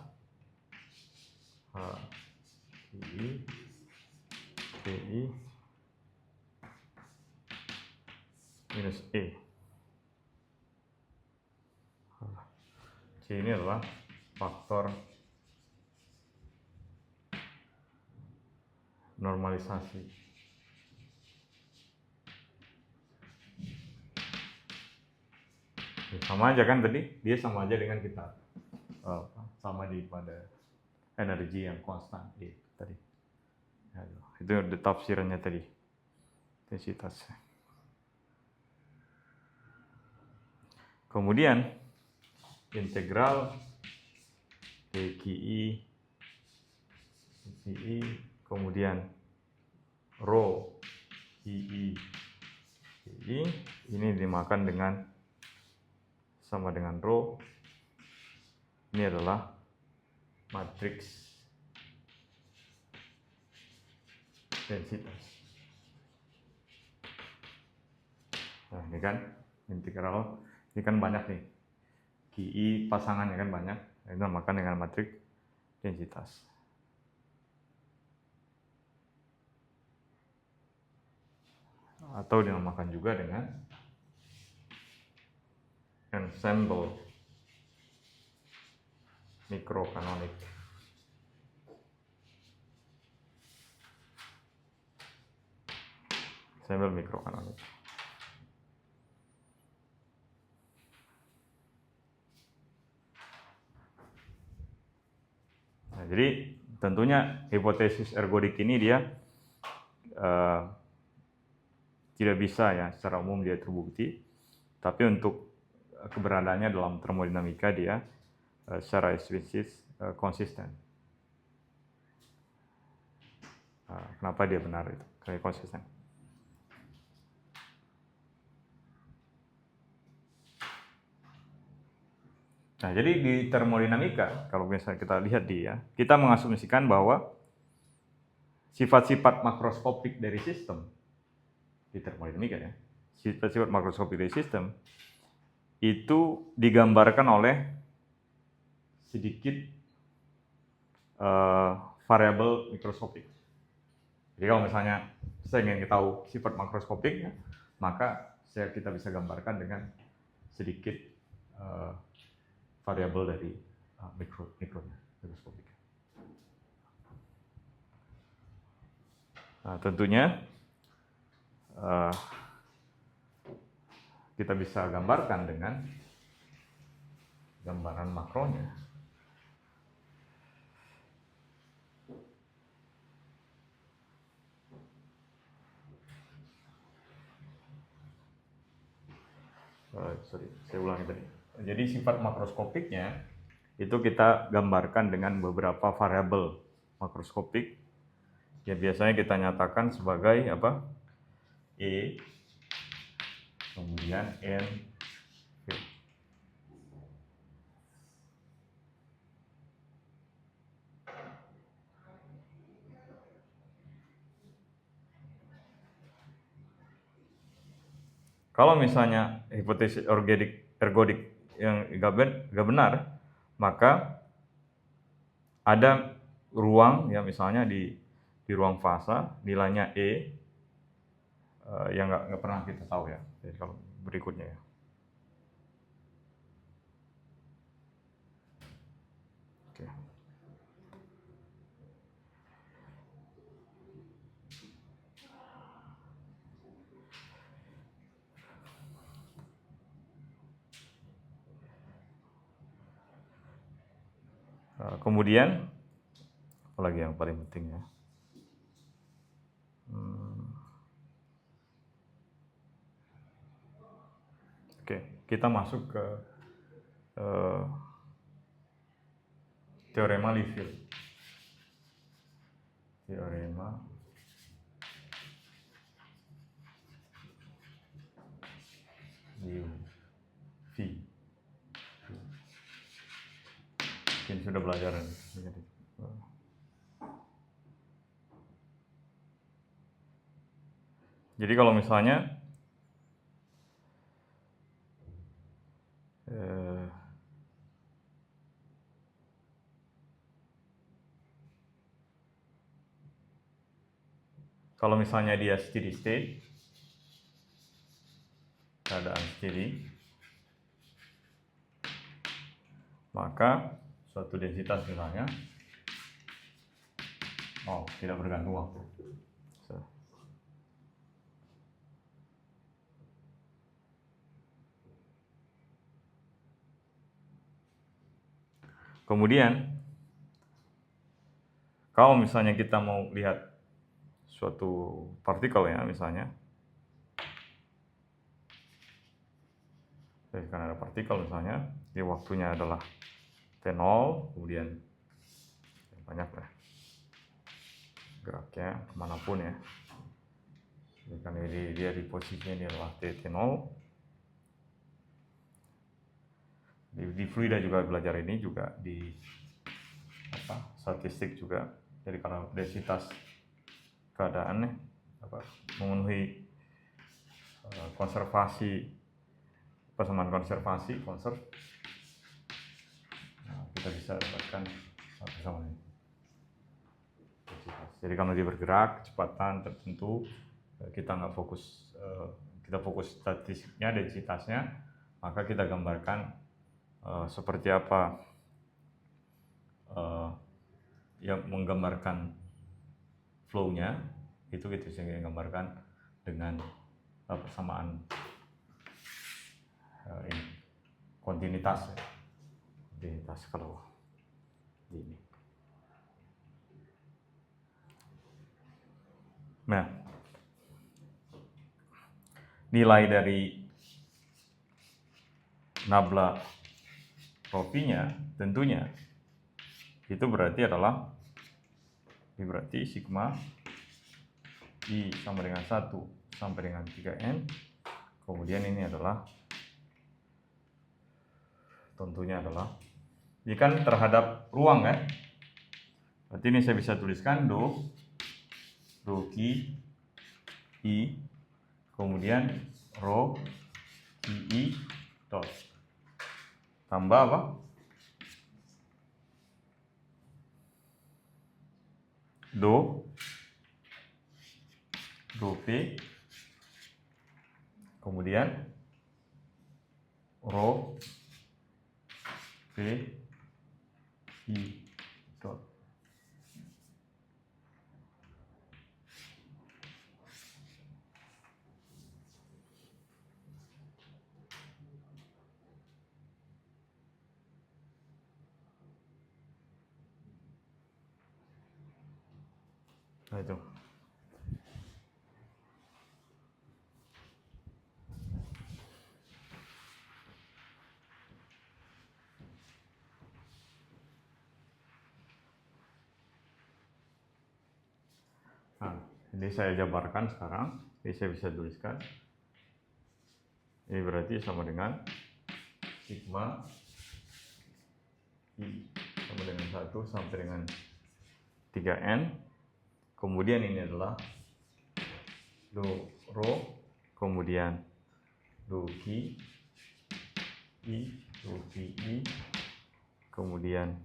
H I PI minus E. C ini adalah faktor normalisasi. Sama aja kan tadi, dia sama aja dengan kita sama di pada energi yang konstan tadi. Ya, itu tafsirannya tadi, densitas. Kemudian integral dQi kemudian rho II ini dimakan dengan sama dengan rho. Ini adalah matriks densitas. Nah, ini kan integral, ini kan banyak nih. Qi pasangannya kan banyak, itu dinamakan dengan matriks densitas. Atau dinamakan juga dengan ensemble mikrokanonik. Ensemble mikrokanonik. Nah, jadi tentunya hipotesis ergodik ini dia tidak bisa ya secara umum dia terbukti, tapi untuk keberadaannya dalam termodinamika dia secara eksplisit konsisten. Kenapa dia benar itu? Karena konsisten. Nah, jadi di termodinamika kalau misalnya kita lihat kita mengasumsikan bahwa sifat-sifat makroskopik dari sistem di termodinamika ya, sifat-sifat makroskopik dari sistem itu digambarkan oleh sedikit variabel mikroskopik. Jadi kalau misalnya saya ingin tahu sifat makroskopiknya, maka kita bisa gambarkan dengan sedikit variabel dari mikroskopik. Nah, tentunya kita bisa gambarkan dengan gambaran makronya. Saya ulangi tadi. Jadi sifat makroskopiknya itu kita gambarkan dengan beberapa variabel makroskopik. Ya biasanya kita nyatakan sebagai apa? E, kemudian N, V. Kalau misalnya hipotesis ergodik yang nggak benar, maka ada ruang ya misalnya di ruang fasa nilainya E yang nggak pernah kita tahu ya. Jadi kalau berikutnya ya. Oke. Kemudian apalagi yang paling penting ya. Oke, kita masuk ke teorema Liouville. Teorema Liouville. sudah belajar. Jadi kalau misalnya kalau misalnya dia steady state, keadaan steady, maka suatu densitas misalnya tidak bergantung waktu. Kemudian kalau misalnya kita mau lihat suatu partikel ya, misalnya karena ada partikel misalnya, di waktunya adalah T0, kemudian banyak lah geraknya kemanapun ya. Jadi karena dia di posisinya ini adalah T0. Di fluida juga belajar ini juga di statistik juga. Jadi karena densitas keadaannya memenuhi konservasi, persamaan konservasi, kita bisa dapatkan persamaan ini. Jadi kalau dia bergerak kecepatan tertentu, kita nggak fokus, kita fokus statistiknya, densitasnya, maka kita gambarkan seperti apa yang menggambarkan flow-nya, itu kita bisa gambarkan dengan persamaan ini, kontinuitas kalau ini. Nah, nilai dari nabla Rho-nya tentunya itu berarti sigma I sama dengan 1 sampai dengan 3N. Kemudian ini adalah tentunya adalah ini kan terhadap ruang kan. Berarti ini saya bisa tuliskan Rho Q I, kemudian Rho I dot tambah apa? Rho P, kemudian Rho P I dot. Nah itu. Nah, ini saya jabarkan sekarang. Ini saya bisa tuliskan. Ini berarti sama dengan sigma I sama dengan 1 sampai dengan 3N. Kemudian ini adalah Rho, kemudian Rho Q I, kemudian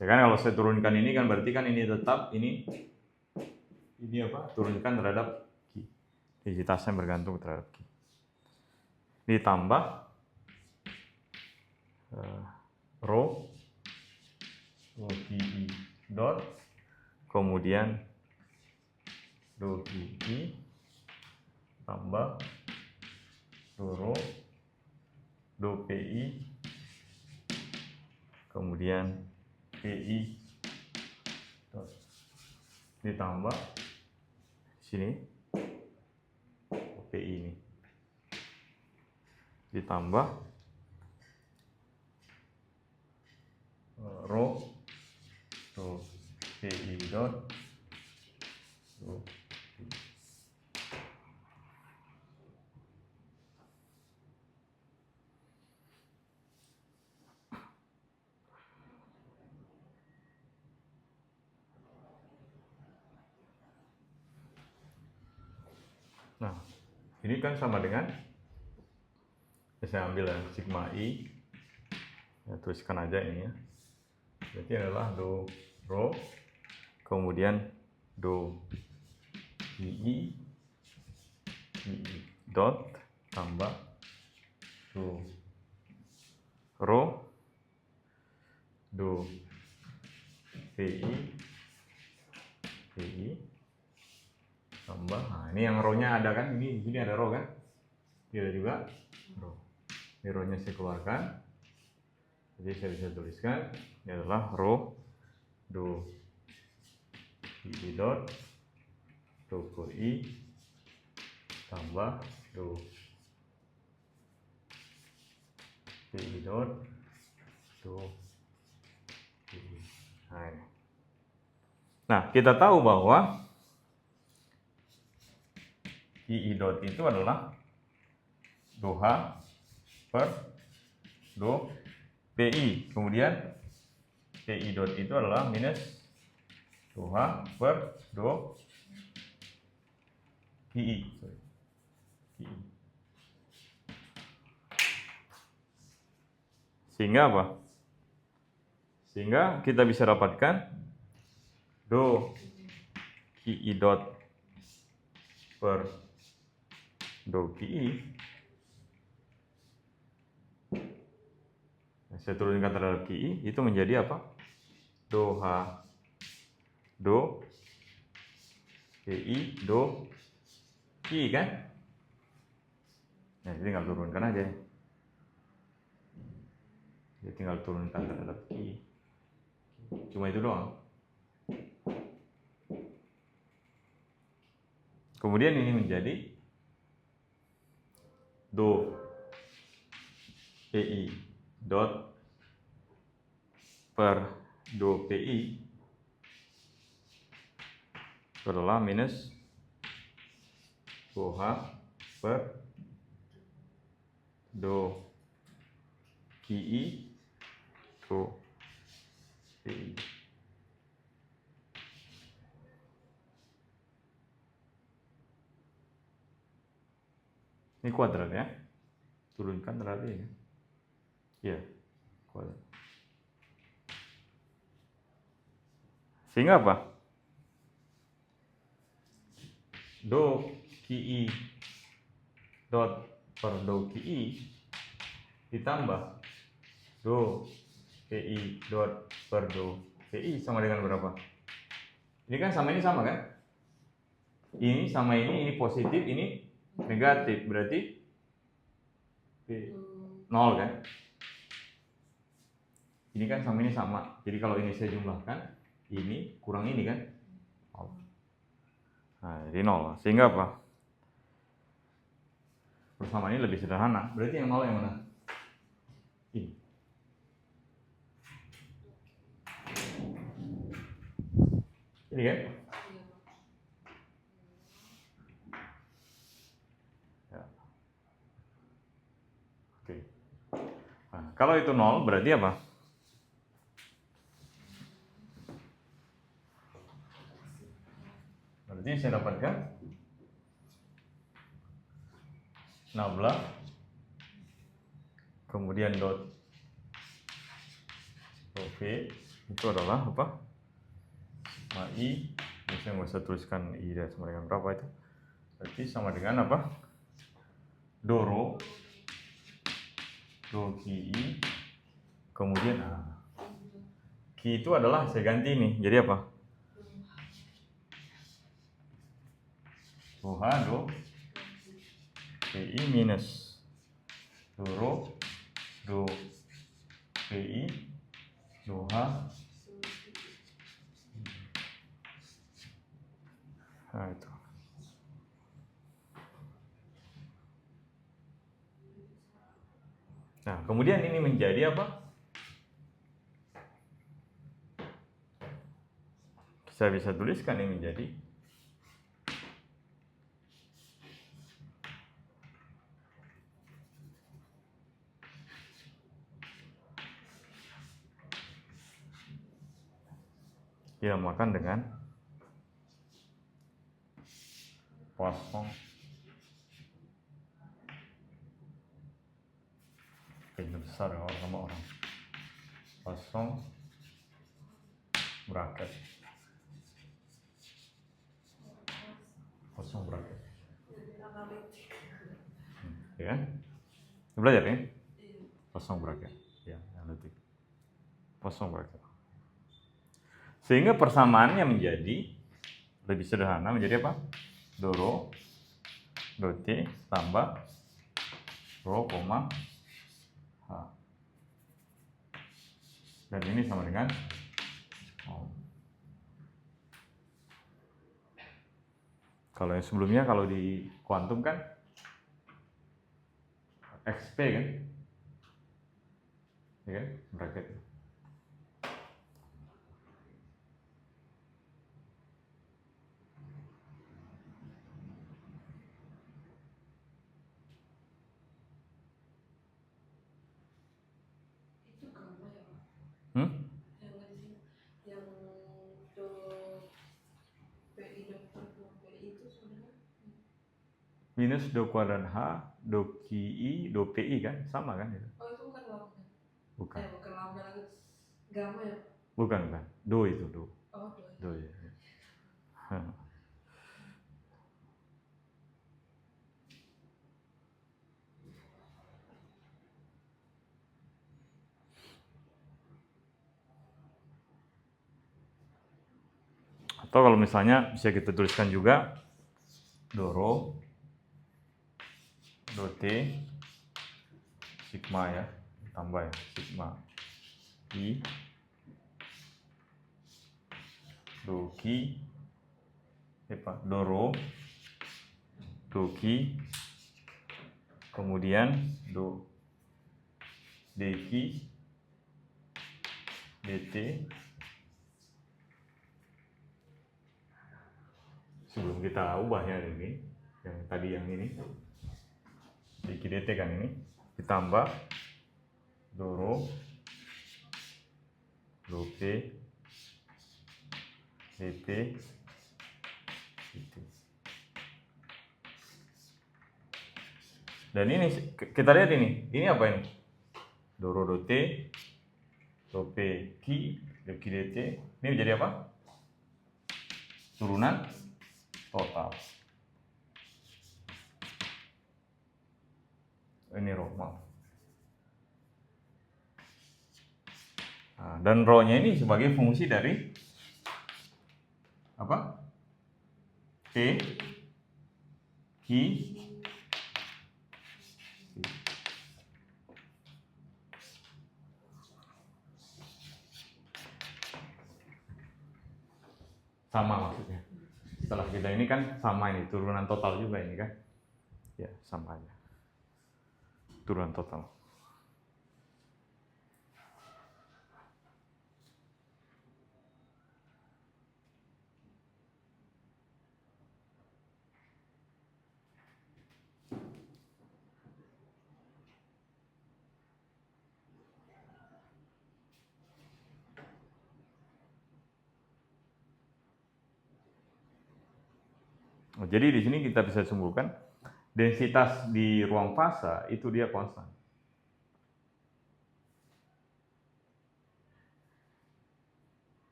ya kan, kalau saya turunkan ini kan berarti kan ini tetap ini turunkan terhadap Q, densitasnya bergantung terhadap Q, ditambah Rho Q I dot, kemudian Rho Q I tambah Rho P I, kemudian PI dot, ditambah sini PI ini, ditambah Rho PI dot Nah, ini kan sama dengan, saya ambil ya, sigma I, ya, tuliskan aja ini ya. Berarti adalah do rho, kemudian do I dot tambah do rho do PI tambah, nah ini yang rho-nya ada kan, ini di sini ada rho kan, ini ada juga rho. Ini rho-nya saya keluarkan, jadi saya bisa tuliskan ini adalah rho do PI dot do PI tambah do PI dot do PI. Nah, kita tahu bahwa PI dot itu adalah do H per do PI. Kemudian PI dot itu adalah minus do H per do PI. Sehingga apa? Sehingga kita bisa dapatkan do PI dot per do PI. Saya turunkan terhadap PI itu menjadi apa? Do H do PI do PI kan? Nah, jadi tinggal turunkan aja. Jadi tinggal turunkan terhadap PI. Cuma itu doang. Kemudian ini menjadi do PI dot per do PI adalah minus do H per do PI do PI. Ini kuadrat ya, turunkan terhadap ini ya, kuadrat. Sehingga apa? Do QI dot per do QI ditambah do PI dot per do PI sama dengan berapa? Ini kan sama ini sama kan? Ini sama ini positif, ini negatif, berarti 0 kan? Ini kan sama ini sama, jadi kalau ini saya jumlahkan, ini kurang ini kan? 0. Nah, jadi 0. Sehingga apa? Persamaan ini lebih sederhana. Berarti yang 0 yang mana? Ini. Ini kan? Ya. Oke. Nah, kalau itu 0 berarti apa? Berarti saya dapatkan 16 kemudian dot oke itu adalah apa? I, saya nggak usah tuliskan I dan sama dengan berapa itu, berarti sama dengan apa? Do rho do QI kemudian Q itu adalah saya ganti nih jadi apa? Do H do PI minus do rho do PI do H. Nah, itu. Nah, kemudian ini menjadi apa? Saya bisa tuliskan ini menjadi dinamakan dengan 0 kasar ya orang sama orang. Kosong bracket. Kosong bracket. Analitik. Ya kan? Belajar ya? Iya. Kosong bracket. Ya, analitik. Kosong bracket. Sehingga persamaannya menjadi lebih sederhana, menjadi apa? Doro, dote, tambah ro, koma, h. Dan ini sama dengan om. Kalau yang sebelumnya, kalau di kuantum kan XP kan? Ya kan? Bracket. Itu gamma ya Pak? Hmm? Yang di sini, yang do PI dokter do PI itu sebenarnya Minus do kuadran H, do QI, do PI kan? Sama kan? Itu? oh itu bukan lambda. Bukan. Bukan lambda lagi, gamma ya Pak? Bukan. Do itu, do. Oh Do ya. Atau kalau misalnya bisa kita tuliskan juga doro, dote, sigma ya, tambah ya, sigma i, doki, doro, doki, kemudian do, deki, dt. Sebelum kita ubahnya ini, yang tadi yang ini, deki dt kan ini, ditambah doro, dope, dt, dt. Dan ini kita lihat ini apa ini? Doro dote, dope ki, deki dt. Ini menjadi apa? Turunan total. Ini rho, maaf. Nah, dan rho-nya ini sebagai fungsi dari apa? T, ki, sama maksudnya. Setelah kita ini kan sama ini, turunan total juga ini kan. Ya, sama aja. Turunan total. Jadi di sini kita bisa simpulkan densitas di ruang fasa itu dia konstan.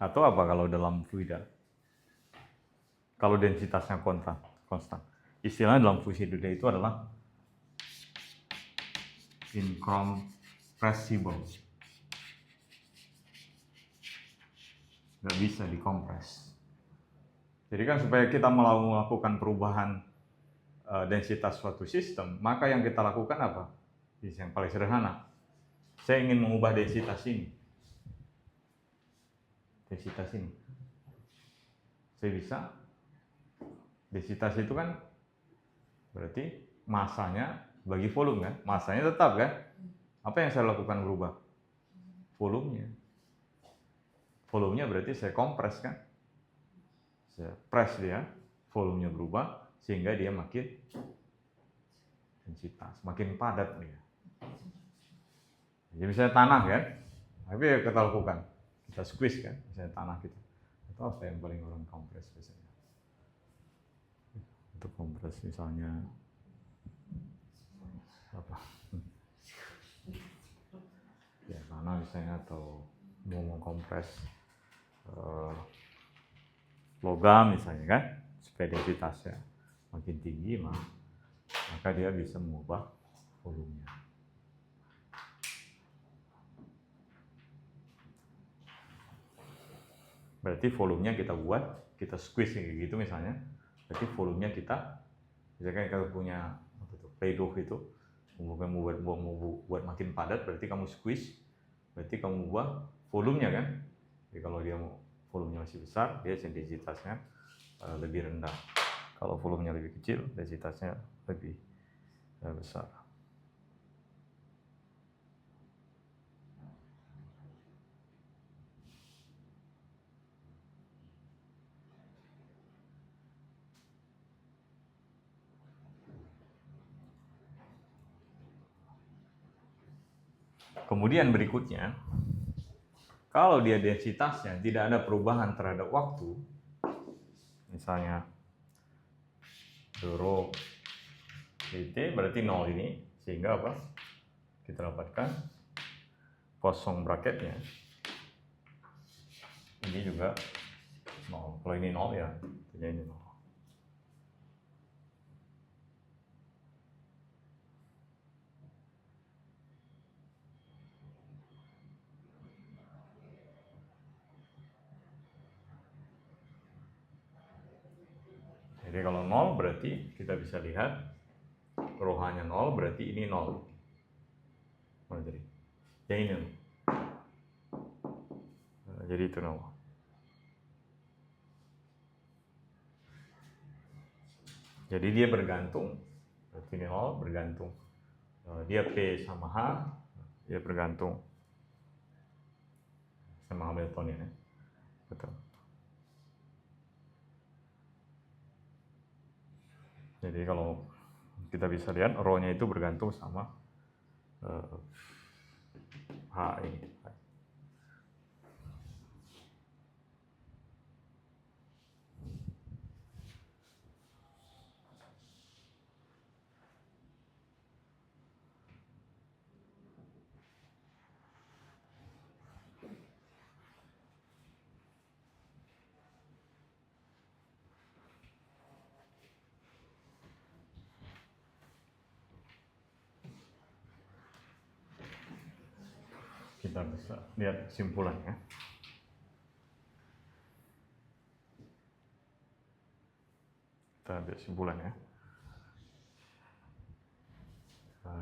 Atau apa kalau dalam fluida? Kalau densitasnya konstan. Istilahnya dalam fluida itu adalah incompressible. Nggak bisa dikompres. Jadi kan supaya kita melakukan perubahan densitas suatu sistem, maka yang kita lakukan apa? Yang paling sederhana. Saya ingin mengubah densitas ini. Densitas ini. Saya bisa. Densitas itu kan berarti masanya bagi volume kan? Masanya tetap kan? Apa yang saya lakukan berubah? Volumenya. Volumenya berarti saya kompres kan? Saya press dia, volumenya berubah sehingga dia makin densitas, makin padat dia. Jadi misalnya tanah kan, tapi ya kita lakukan, kita squeeze kan, misalnya tanah kita. Atau apa yang paling orang kompres biasanya? Untuk kompres misalnya apa ya tanah misalnya, atau mau mengkompres logam misalnya kan, supaya densitasnya makin tinggi, maka dia bisa mengubah volumenya. Berarti volumenya kita buat, kita squeeze kayak gitu misalnya, berarti volumenya kita, misalkan kalau punya play dough itu, mau buat makin padat, berarti kamu squeeze, berarti kamu ubah volumenya kan. Jadi kalau dia mau volumenya masih besar, dia densitasnya lebih rendah. Kalau volumenya lebih kecil, densitasnya lebih besar. Kemudian berikutnya, kalau dia densitasnya tidak ada perubahan terhadap waktu, misalnya rho dt berarti 0 ini, sehingga apa? Kita dapatkan kosong bracketnya. Ini juga 0. Kalau ini 0 ya, jadi ini 0. Jadi kalau 0 berarti kita bisa lihat rho H-nya 0, berarti ini 0. Jadi yang ini 0. Jadi itu 0. Jadi dia bergantung, berarti ini 0 bergantung. Dia P sama H, dia bergantung sama Hamilton ya. Betul. Jadi kalau kita bisa lihat rho-nya itu bergantung sama H ini. Kita bisa lihat kesimpulannya. Kita lihat kesimpulannya.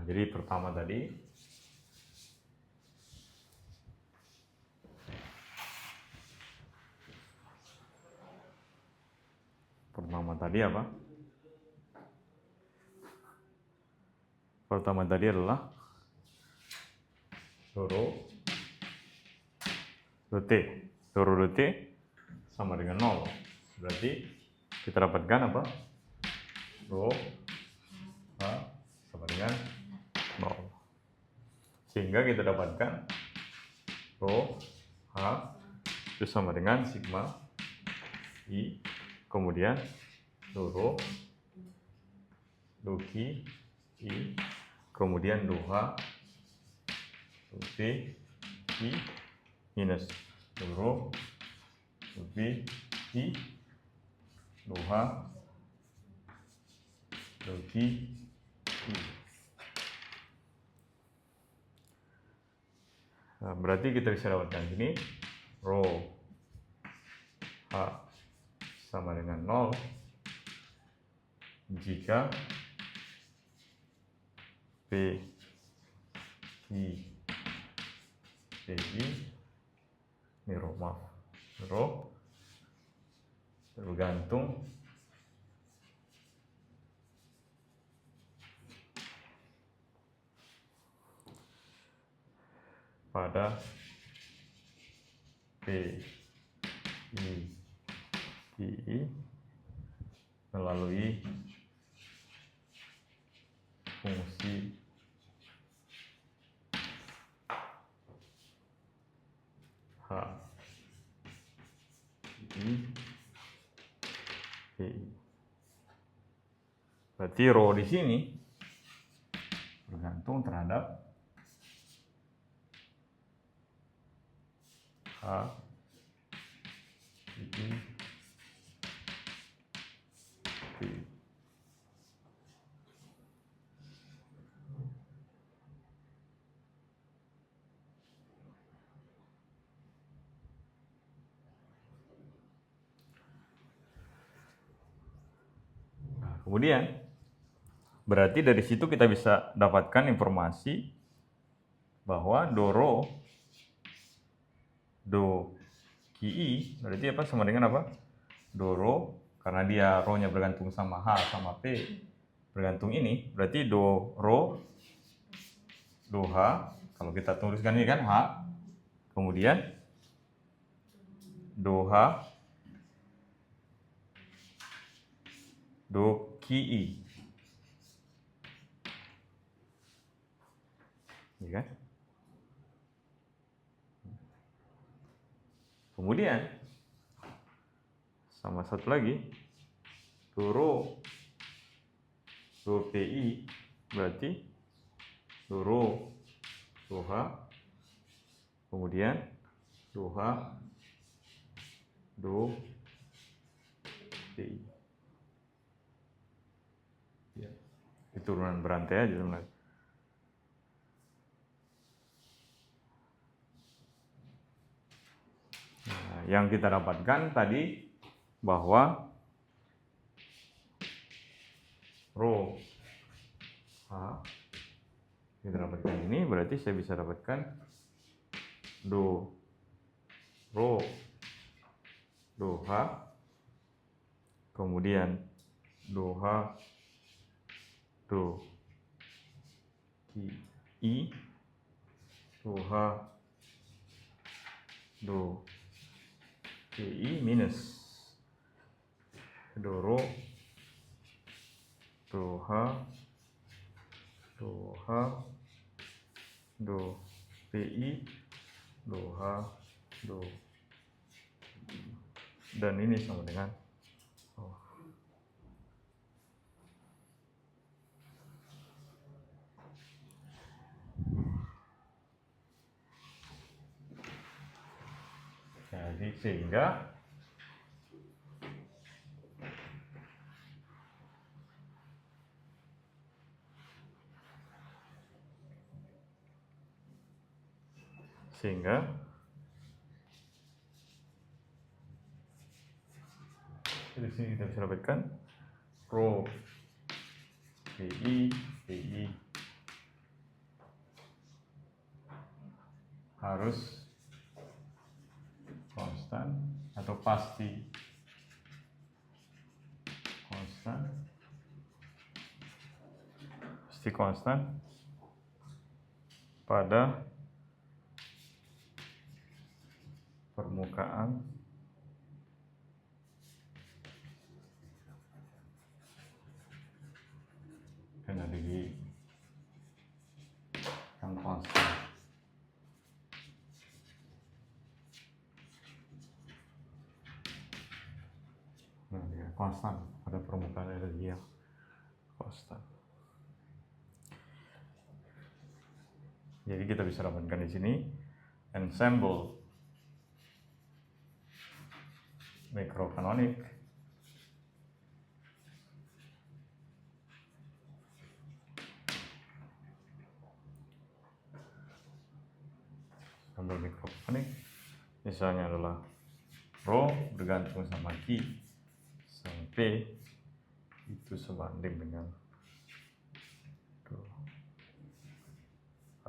Jadi pertama tadi, apa? Pertama tadi adalah rho T sama dengan 0. Berarti kita dapatkan apa? Rho H sama dengan 0. Sehingga kita dapatkan rho H itu sama dengan sigma I, kemudian rho Q I, kemudian H P I minus rho P I H Q I. Nah, berarti kita bisa dapatkan sini rho H sama dengan 0 jika P I ini rho tergantung pada P I melalui fungsi H I P I. Berarti rho di sini bergantung terhadap H I P. Nah, kemudian berarti dari situ kita bisa dapatkan informasi bahwa do Ki I berarti apa sama dengan apa? Do karena dia ro-nya bergantung sama H sama P bergantung ini, berarti do H, kalau kita tuliskan ini kan H, kemudian do H, do Ki I. Ya kan? Kemudian sama satu lagi do PI berarti do H, kemudian do H, do PI. Ya, itu turunan berantai aja sebenarnya. Nah, yang kita dapatkan tadi bahwa ro H kita dapatkan ini, berarti saya bisa dapatkan do H, kemudian do H, do Ki I, do H, do Ki I minus do H, do PI, do H, do dan ini sama dengan jadi sehingga di sini kita bisa dapatkan ro PI harus konstan atau pasti konstan pada permukaan energi yang konstan. Konstan pada permukaan energi yang konstan. Jadi kita bisa dapatkan di sini ensemble mikrokanonik misalnya adalah ro bergantung sama Ki sama P itu sebanding dengan do H.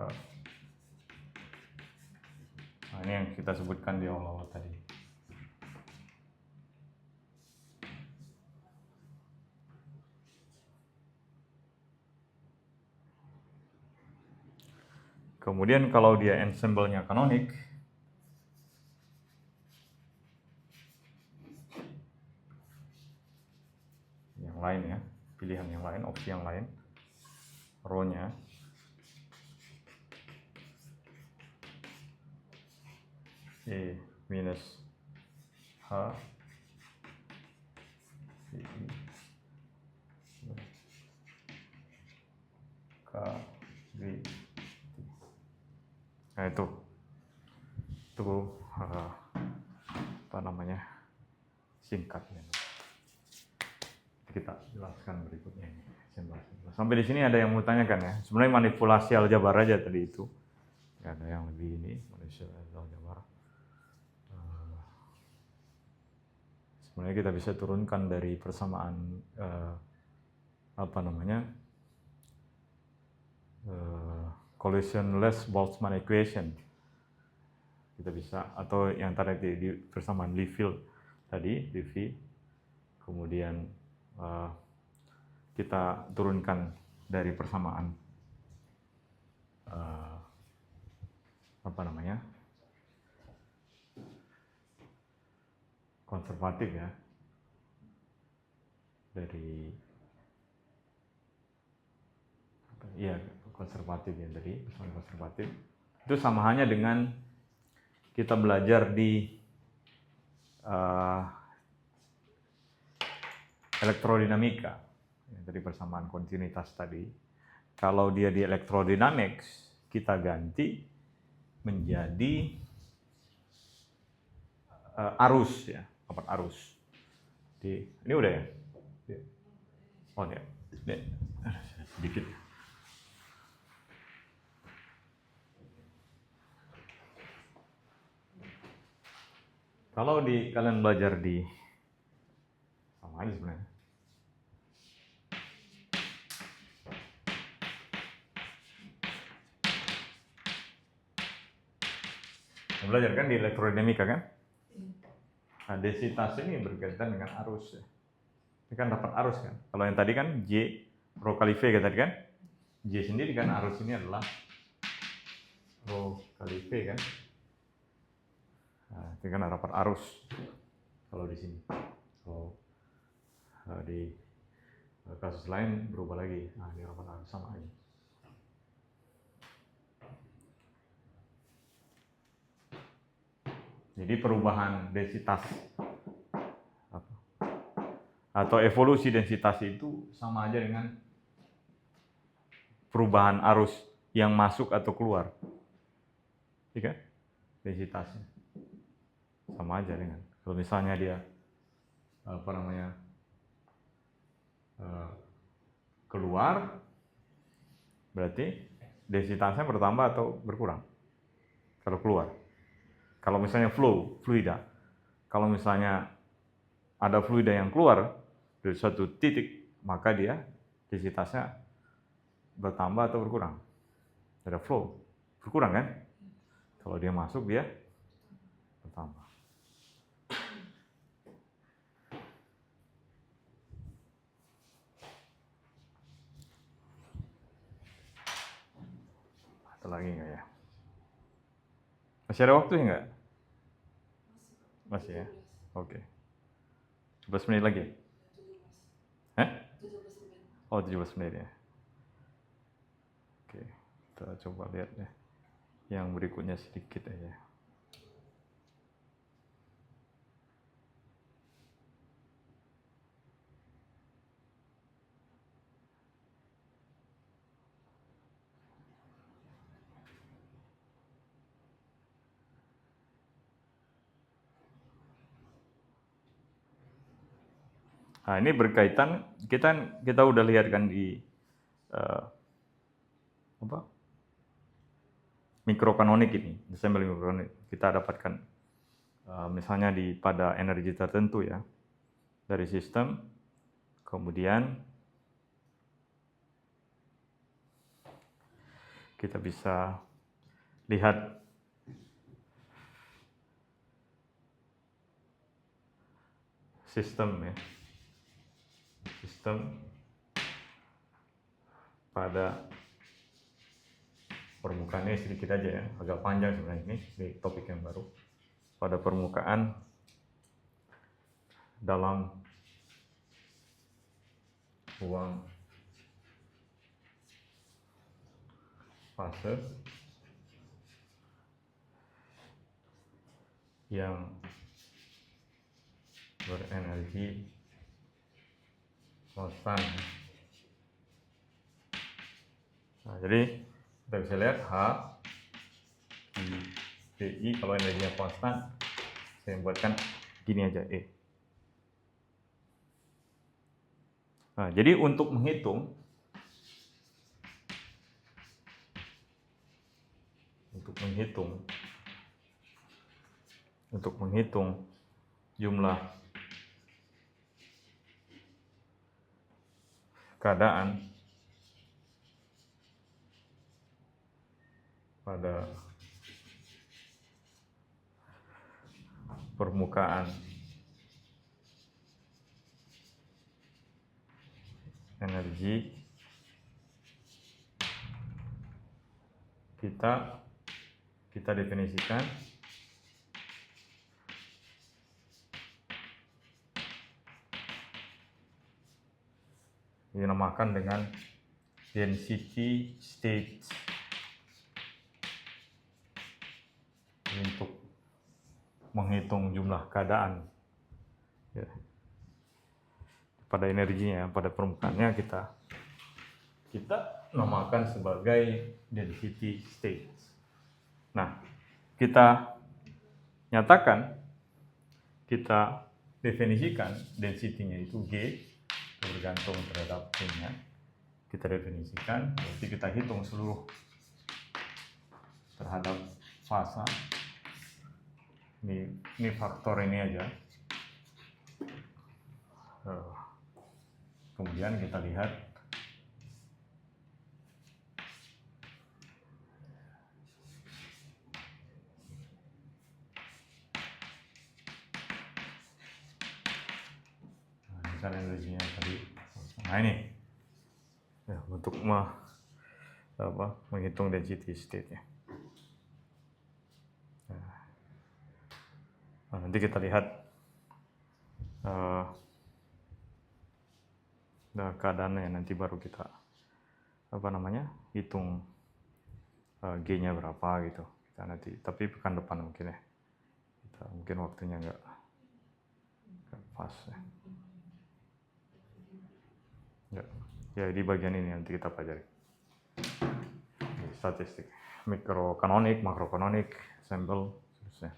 Nah, ini yang kita sebutkan di awal-awal tadi. Kemudian kalau dia ensemble-nya kanonik, yang lain ya, pilihan yang lain, opsi yang lain, ro-nya E minus H K B tuh. Itu apa namanya? Singkatnya. Kita jelaskan berikutnya ini. Sampai di sini ada yang mau tanyakan ya. Sebenarnya manipulasi aljabar aja tadi itu. Nggak ada yang lebih ini, manipulasi aljabar. Sebenarnya kita bisa turunkan dari persamaan apa namanya? Collisionless Boltzmann equation. Kita bisa, atau yang tadi di persamaan Liouville tadi, dV, kemudian kita turunkan dari persamaan apa namanya, konservatif ya, dari konservatif ya, dari persamaan konservatif itu sama halnya dengan kita belajar di elektrodinamika dari persamaan kontinuitas tadi. Kalau dia di electrodynamics, kita ganti menjadi arus ya, dapat arus. Ini udah ya? Oh ya, sedikit. Kalau kalian belajar di sama aja sebenarnya. Belajar kan di elektrodinamika kan? Nah, densitas ini berkaitan dengan arus ya. Ini kan dapat arus kan. Kalau yang tadi kan J rho kali V kan tadi kan. J sendiri kan arus ini adalah rho kali V kan. Nah, ini kan dapat arus kalau di sini. Kalau di kasus lain berubah lagi. Nah, ini dapat arus sama aja. Jadi perubahan densitas atau evolusi densitas itu sama aja dengan perubahan arus yang masuk atau keluar. Iya kan? Densitasnya sama aja dengan kalau misalnya dia apa namanya keluar, berarti densitasnya bertambah atau berkurang kalau keluar. Kalau misalnya fluida, kalau misalnya ada fluida yang keluar dari suatu titik, maka dia densitasnya bertambah atau berkurang. Ada flow, berkurang kan? Kalau dia masuk, dia bertambah. Ada lagi nggak ya? Masih ada waktu nggak? Masih ya? Oke. 17 menit lagi? 17 menit. Oh, 17 menit ya. Oke, kita coba lihat ya. Yang berikutnya sedikit aja. Nah, ini berkaitan, kita udah lihat kan di mikrokanonik ini, ensemble mikrokanonik. Kita dapatkan misalnya pada energi tertentu ya, dari sistem, kemudian kita bisa lihat sistem ya, sistem pada permukaannya sedikit aja ya, agak panjang sebenarnya ini topik yang baru. Pada permukaan dalam ruang fase yang berenergi konstan. Nah, jadi kita bisa lihat H, I, PI kalau energinya konstan saya buatkan gini aja E. Nah, jadi untuk menghitung jumlah keadaan pada permukaan energi kita definisikan dinamakan dengan density state untuk menghitung jumlah keadaan ya. Pada energinya, pada permukaannya kita namakan sebagai density state. Nah, kita nyatakan, kita definisikan density-nya itu G bergantung terhadap T-nya. Kita definisikan, berarti kita hitung seluruh terhadap fasa. Ini faktor ini aja. Kemudian kita lihat misalnya energinya tadi. Nah ini ya, untuk menghitung density state-nya. Nah, nanti kita lihat keadaannya, nanti baru kita hitung G-nya berapa gitu. Kita nanti, tapi pekan depan mungkin ya. Mungkin waktunya nggak pas ya. Ya di bagian ini nanti kita pelajari. Statistik, mikrokanonik, makrokanonik, sampel, seterusnya.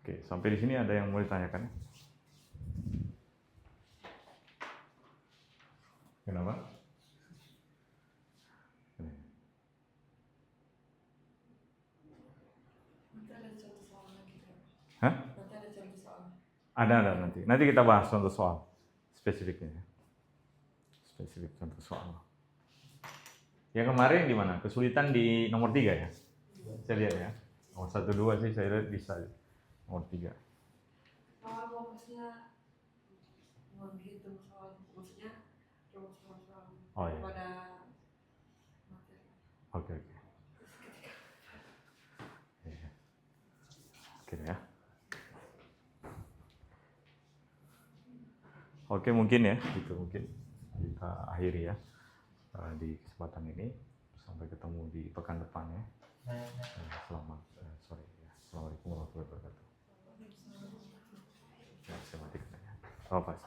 Oke, sampai di sini ada yang mau ditanyakan? Kenapa? Nanti ada contoh soal lagi kan? Hah? Nanti ada contoh soal. Ada nanti. Nanti kita bahas contoh soal spesifiknya. Spesifik contoh soal. Yang kemarin di mana? Kesulitan di nomor 3 ya? Saya lihat ya. Nomor 1, 2 sih saya lihat bisa. Nomor 3. Fokusnya menghitung soal, maksudnya soal Oh iya. pada materi. Oke. Oke ya. Oke, mungkin ya, gitu mungkin kita akhiri ya di kesempatan ini. Sampai ketemu di pekan depan ya. Selamat sore ya. Assalamualaikum warahmatullahi wabarakatuh. Ya, saya matikan ya. Oh, pas.